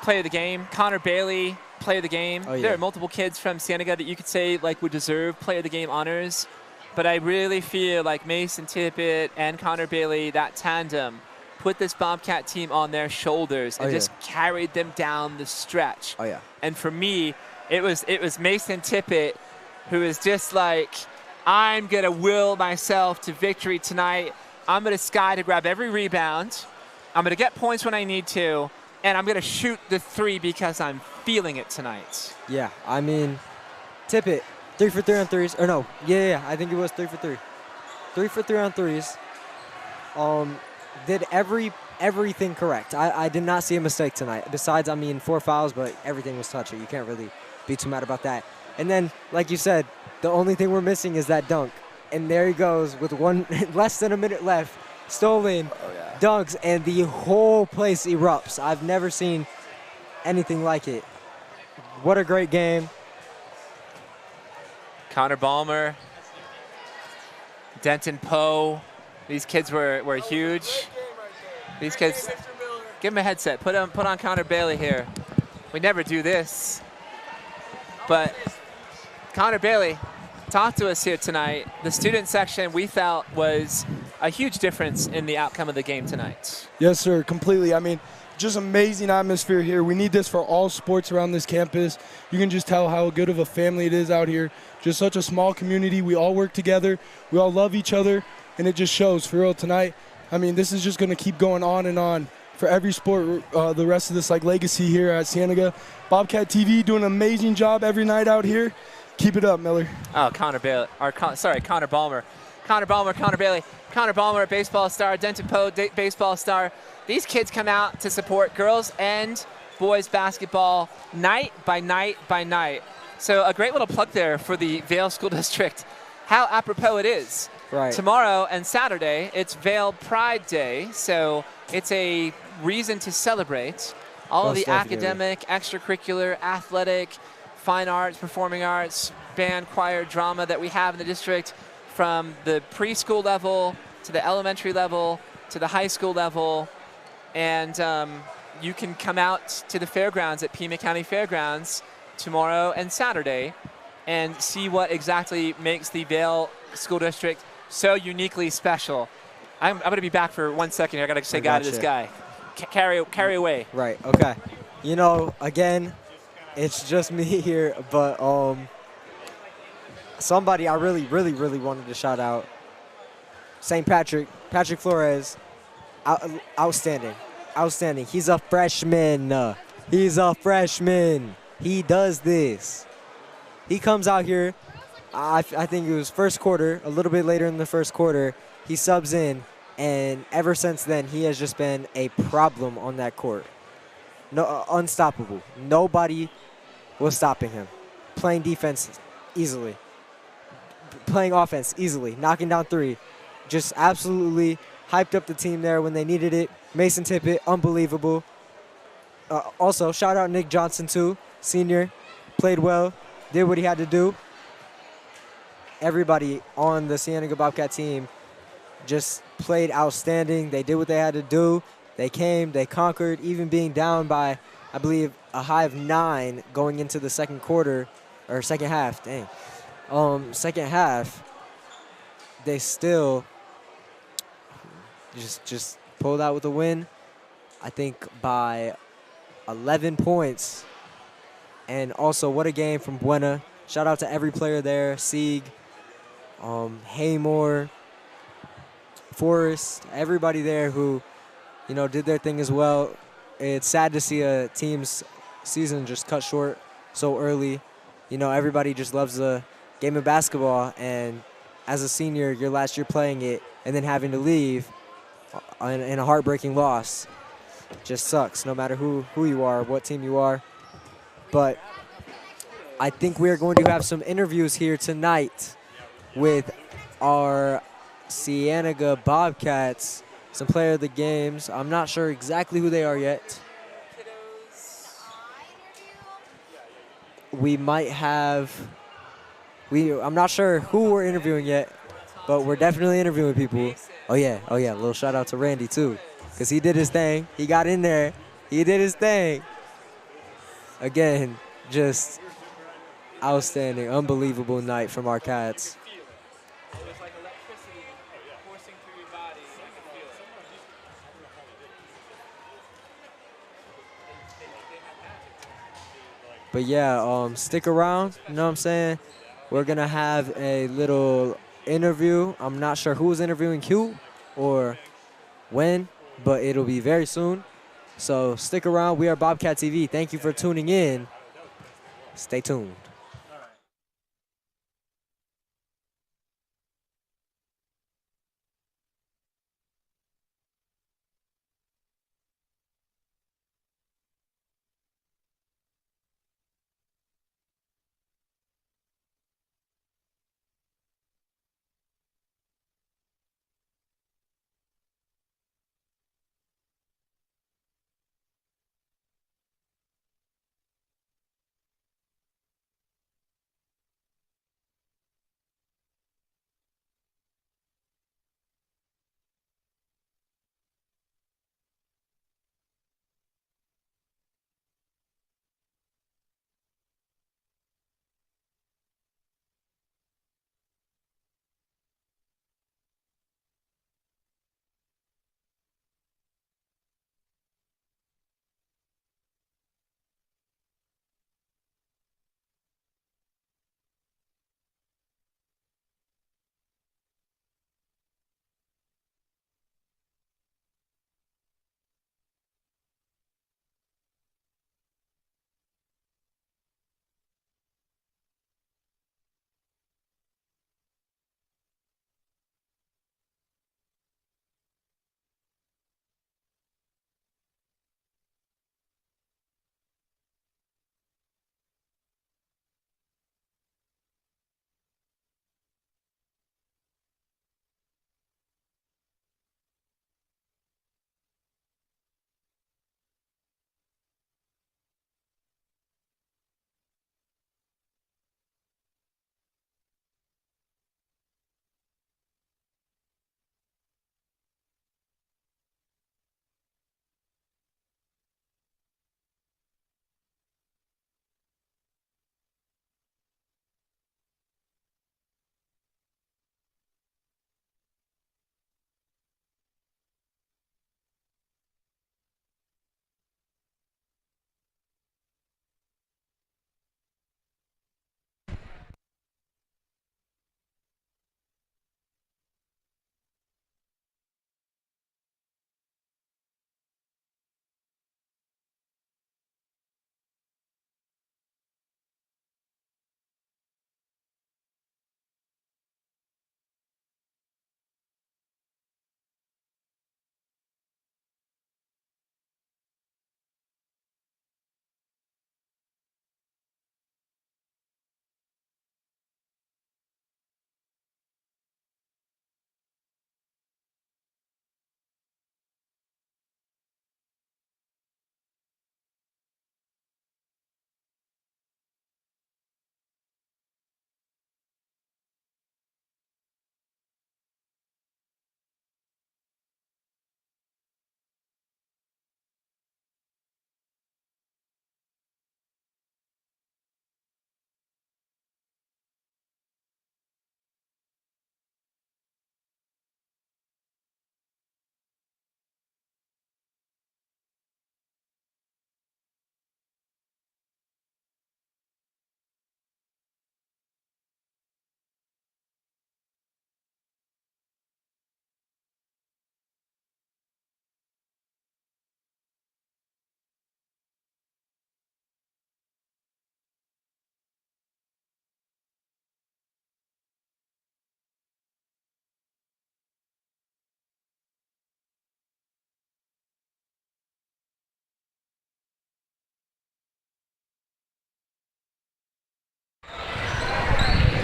player of the game. Connor Bailey, player of the game. Oh, yeah. There are multiple kids from Cienega that you could say would deserve player of the game honors. But I really feel like Mason Tippett and Connor Bailey, that tandem, put this Bobcat team on their shoulders and just carried them down the stretch. Oh, yeah. And for me, it was Mason Tippett who is just like, I'm going to will myself to victory tonight. I'm going to sky to grab every rebound. I'm going to get points when I need to. And I'm going to shoot the 3 because I'm feeling it tonight. Yeah, I mean, Tippett, 3 for 3 on threes. Or no, yeah, I think it was 3 for 3. 3 for 3 on threes. Did everything correct. I did not see a mistake tonight. Besides, 4 fouls, but everything was touching. You can't really be too mad about that. And then, like you said, the only thing we're missing is that dunk. And there he goes with less than a minute left. Stolen, dunks, and the whole place erupts. I've never seen anything like it. What a great game. Connor Balmer, Denton Poe. These kids were huge. These kids, give him a headset. Put on Connor Bailey here. We never do this. But Connor Bailey, talk to us here tonight. The student section we felt was a huge difference in the outcome of the game tonight. Yes, sir, completely. Just amazing atmosphere here. We need this for all sports around this campus. You can just tell how good of a family it is out here. Just such a small community. We all work together. We all love each other. And it just shows for real tonight. This is just going to keep going on and on for every sport, the rest of this legacy here at Cienega. Bobcat TV doing an amazing job every night out here. Keep it up, Miller. Oh, Connor Bailey, Connor Balmer. Connor Balmer, Connor Bailey. Connor Balmer, baseball star. Denton Poe, baseball star. These kids come out to support girls and boys basketball night by night by night. So a great little plug there for the Vail School District. How apropos it is. Right. Tomorrow and Saturday, it's Vail Pride Day, so it's a reason to celebrate all of the academic, extracurricular, athletic, fine arts, performing arts, band, choir, drama that we have in the district, from the preschool level to the elementary level to the high school level. And you can come out to the fairgrounds at Pima County Fairgrounds tomorrow and Saturday and see what exactly makes the Vail School District so uniquely special. I'm going to be back for 1 second here. I got to say goodbye to this guy. Carry away. Right, okay. Again, it's just me here, but somebody I really, really, really wanted to shout out. St. Patrick Flores, outstanding. He's a freshman. He does this. He comes out here, I think it was first quarter, a little bit later in the first quarter, he subs in, and ever since then, he has just been a problem on that court. No, unstoppable. Nobody was stopping him. Playing defense easily. Playing offense easily. Knocking down three. Just absolutely hyped up the team there when they needed it. Mason Tippett, unbelievable. Also, shout out Nick Johnson, too. Senior. Played well. Did what he had to do. Everybody on the Cienega Bobcat team just played outstanding. They did what they had to do. They came, they conquered, even being down by, I believe, a high of 9 going into the second quarter, or second half, dang. Second half, they still just pulled out with a win, I think by 11 points. And also, what a game from Buena. Shout out to every player there, Sieg, Haymore, Forrest, everybody there who, did their thing as well. It's sad to see a team's season just cut short so early. Everybody just loves the game of basketball, and as a senior, your last year playing it and then having to leave in a heartbreaking loss just sucks, no matter who you are, what team you are. But I think we are going to have some interviews here tonight with our Cienega Bobcats, some player of the games. I'm not sure exactly who they are yet. We might have, I'm not sure who we're interviewing yet, but we're definitely interviewing people. Oh yeah, a little shout out to Randy too, because he did his thing. He got in there, he did his thing. Again, just outstanding, unbelievable night from our Cats. But yeah, stick around, you know what I'm saying? We're gonna have a little interview. I'm not sure who's interviewing Q or when, but it'll be very soon. So stick around. We are Bobcat TV. Thank you for tuning in. Stay tuned.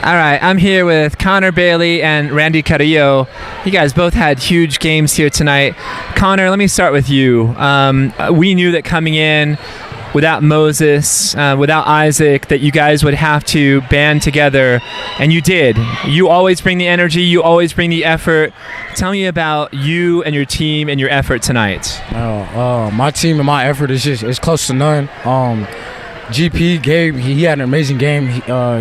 All right, I'm here with Connor Bailey and Randy Carrillo. You guys both had huge games here tonight. Connor, let me start with you. We knew that coming in without Moses, without Isaac, that you guys would have to band together, and you did. You always bring the energy, you always bring the effort. Tell me about you and your team and your effort tonight. My team and my effort is close to none. GP, Gabe, he had an amazing game.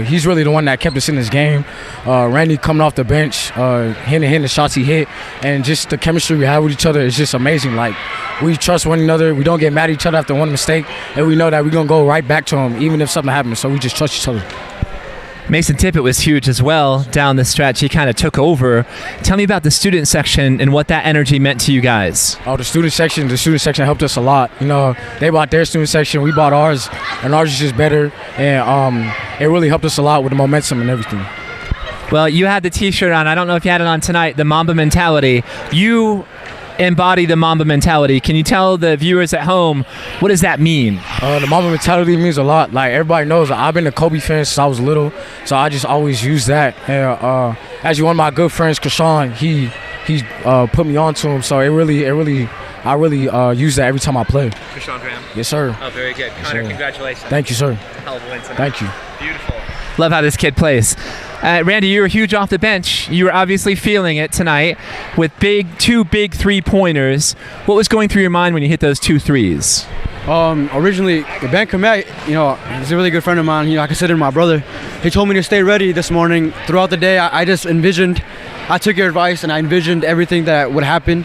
He's really the one that kept us in this game. Randy coming off the bench, hitting the shots he hit, and just the chemistry we have with each other is just amazing. Like, we trust one another. We don't get mad at each other after one mistake, and we know that we're going to go right back to him even if something happens, so we just trust each other. Mason Tippett was huge as well down the stretch. He kind of took over. Tell me about the student section and what that energy meant to you guys. Oh, the student section helped us a lot. You know, they bought their student section, we bought ours, and ours is just better, and it really helped us a lot with the momentum and everything. Well, you had the T-shirt on. I don't know if you had it on tonight, the Mamba mentality. You embody the Mamba mentality. Can you tell the viewers at home, what does that mean? The Mamba mentality means a lot. Like, everybody knows, I've been a Kobe fan since I was little, so I just always use that. And actually, one of my good friends, Krishan, he put me on to him, so I really use that every time I play. Krishan Graham? Yes, sir. Oh, very good. Connor, yes, congratulations. Thank you, sir. Hell of a win tonight. Thank you. Beautiful. Love how this kid plays. Randy, you were huge off the bench. You were obviously feeling it tonight with two big three-pointers. What was going through your mind when you hit those 2 threes? Originally, Ben Komet, he's a really good friend of mine. I consider him my brother. He told me to stay ready this morning. Throughout the day, I took your advice and I envisioned everything that would happen.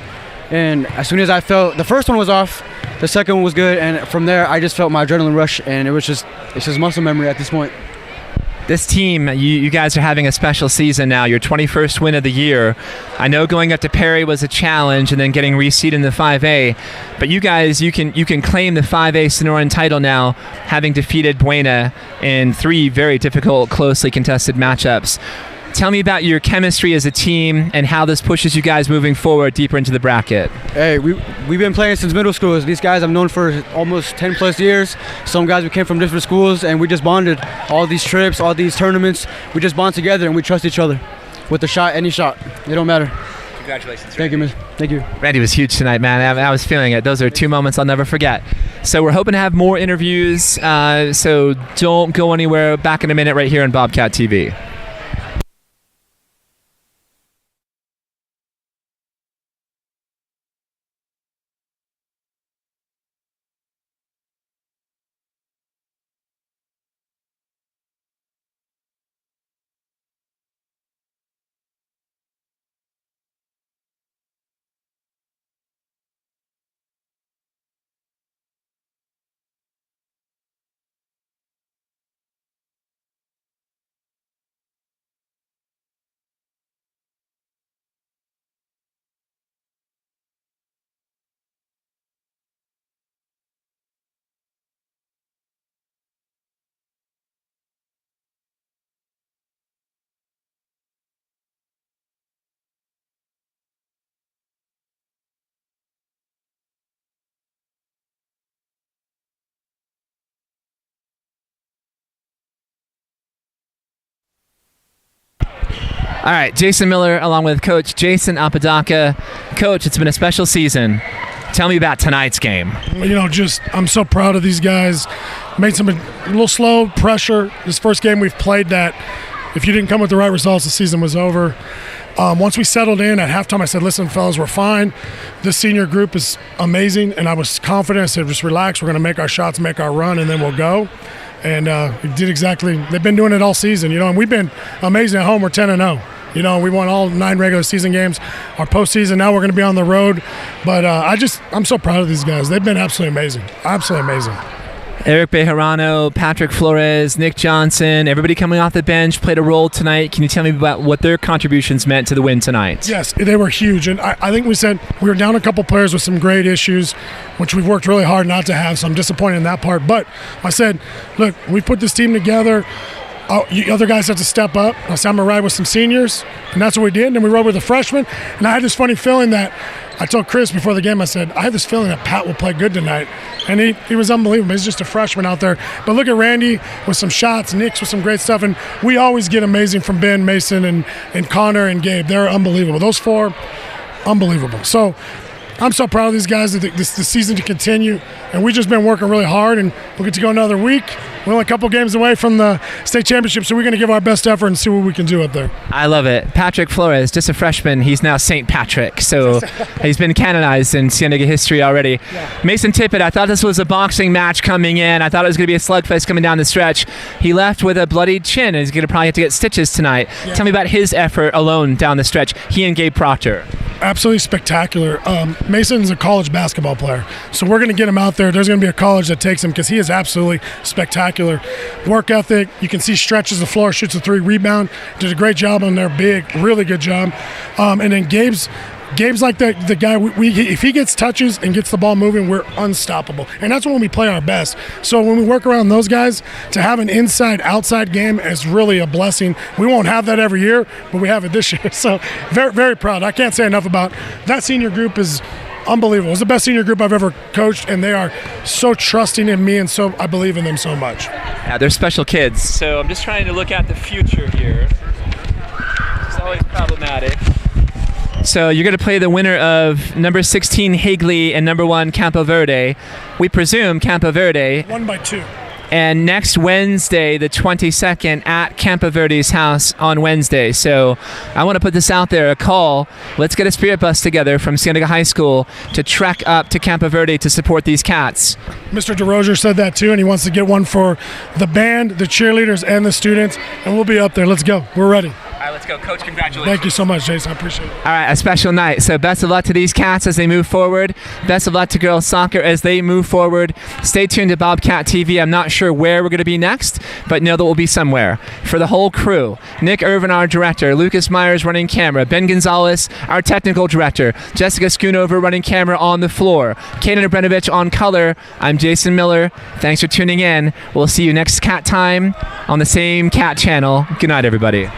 And as soon as I felt, the first one was off, the second one was good, and from there, I just felt my adrenaline rush, and it's just muscle memory at this point. This team, you guys are having a special season now, your 21st win of the year. I know going up to Perry was a challenge and then getting reseeded in the 5A, but you guys, you can claim the 5A Sonoran title now, having defeated Buena in 3 very difficult, closely contested matchups. Tell me about your chemistry as a team and how this pushes you guys moving forward deeper into the bracket. Hey, we've been playing since middle school. These guys I've known for almost 10 plus years. Some guys we came from different schools and we just bonded. All these trips, all these tournaments, we just bond together and we trust each other. With the shot, any shot, it don't matter. Congratulations. Thank you, man. Thank you. Randy was huge tonight, man. I was feeling it. Those are 2 moments I'll never forget. So we're hoping to have more interviews, so don't go anywhere. Back in a minute right here on Bobcat TV. All right, Jason Miller along with Coach Jason Apodaca. Coach, it's been a special season. Tell me about tonight's game. I'm so proud of these guys. Made some a little slow pressure. This first game we've played that if you didn't come with the right results, the season was over. Once we settled in at halftime, I said, listen, fellas, we're fine. This senior group is amazing, and I was confident. I said, just relax. We're going to make our shots, make our run, and then we'll go. And we did exactly. They've been doing it all season, and we've been amazing at home. We're 10-0. We won all 9 regular season games. Our postseason, now we're going to be on the road. But I'm so proud of these guys. They've been absolutely amazing. Absolutely amazing. Eric Bejarano, Patrick Flores, Nick Johnson, everybody coming off the bench played a role tonight. Can you tell me about what their contributions meant to the win tonight? Yes, they were huge. And I think we said we were down a couple players with some great issues, which we've worked really hard not to have, so I'm disappointed in that part. But I said, look, we put this team together. you other guys have to step up. I said, I'm going to ride with some seniors, and that's what we did. And then we rode with the freshmen, and I had this funny feeling that I told Chris before the game, I said, I have this feeling that Pat will play good tonight. And he was unbelievable. He's just a freshman out there. But look at Randy with some shots, Nick's with some great stuff. And we always get amazing from Ben, Mason, and Connor and Gabe. They're unbelievable. Those four, unbelievable. So I'm so proud of these guys that the season to continue. And we've just been working really hard, and we'll get to go another week. We're only a couple games away from the state championship, so we're going to give our best effort and see what we can do up there. I love it. Patrick Flores, just a freshman. He's now St. Patrick, so he's been canonized in Cienega history already. Yeah. Mason Tippett, I thought this was a boxing match coming in. I thought it was going to be a slugfest coming down the stretch. He left with a bloodied chin, and he's going to probably have to get stitches tonight. Yeah. Tell me about his effort alone down the stretch, he and Gabe Proctor. Absolutely spectacular. Mason's a college basketball player, so we're going to get him out there. There's going to be a college that takes him because he is absolutely spectacular. Work ethic, you can see stretches the floor, shoots a 3, rebound, did a great job on there, big, really good job. And then Gabe's like the guy, if he gets touches and gets the ball moving, we're unstoppable. And that's when we play our best. So when we work around those guys, to have an inside-outside game is really a blessing. We won't have that every year, but we have it this year. So very, very proud. I can't say enough about that senior group is unbelievable. It's the best senior group I've ever coached, and they are so trusting in me, and so I believe in them so much. Yeah, they're special kids. So I'm just trying to look at the future here. It's always problematic. So you're going to play the winner of number 16 Higley and number 1 Campo Verde. We presume Campo Verde. 1 by 2. And next Wednesday, the 22nd, at Campo Verde's house on Wednesday. So I want to put this out there, a call. Let's get a spirit bus together from Cienega High School to trek up to Campo Verde to support these cats. Mr. DeRozier said that too, and he wants to get one for the band, the cheerleaders, and the students, and we'll be up there. Let's go. We're ready. All right, let's go. Coach, congratulations. Thank you so much, Jason. I appreciate it. All right, a special night. So best of luck to these cats as they move forward. Best of luck to girls soccer as they move forward. Stay tuned to Bobcat TV. I'm not sure where we're going to be next, but know that we'll be somewhere. For the whole crew, Nick Irvin, our director, Lucas Myers running camera, Ben Gonzalez, our technical director, Jessica Schoonover running camera on the floor, Kaden Abranovich on color. I'm Jason Miller. Thanks for tuning in. We'll see you next cat time on the same cat channel. Good night, everybody.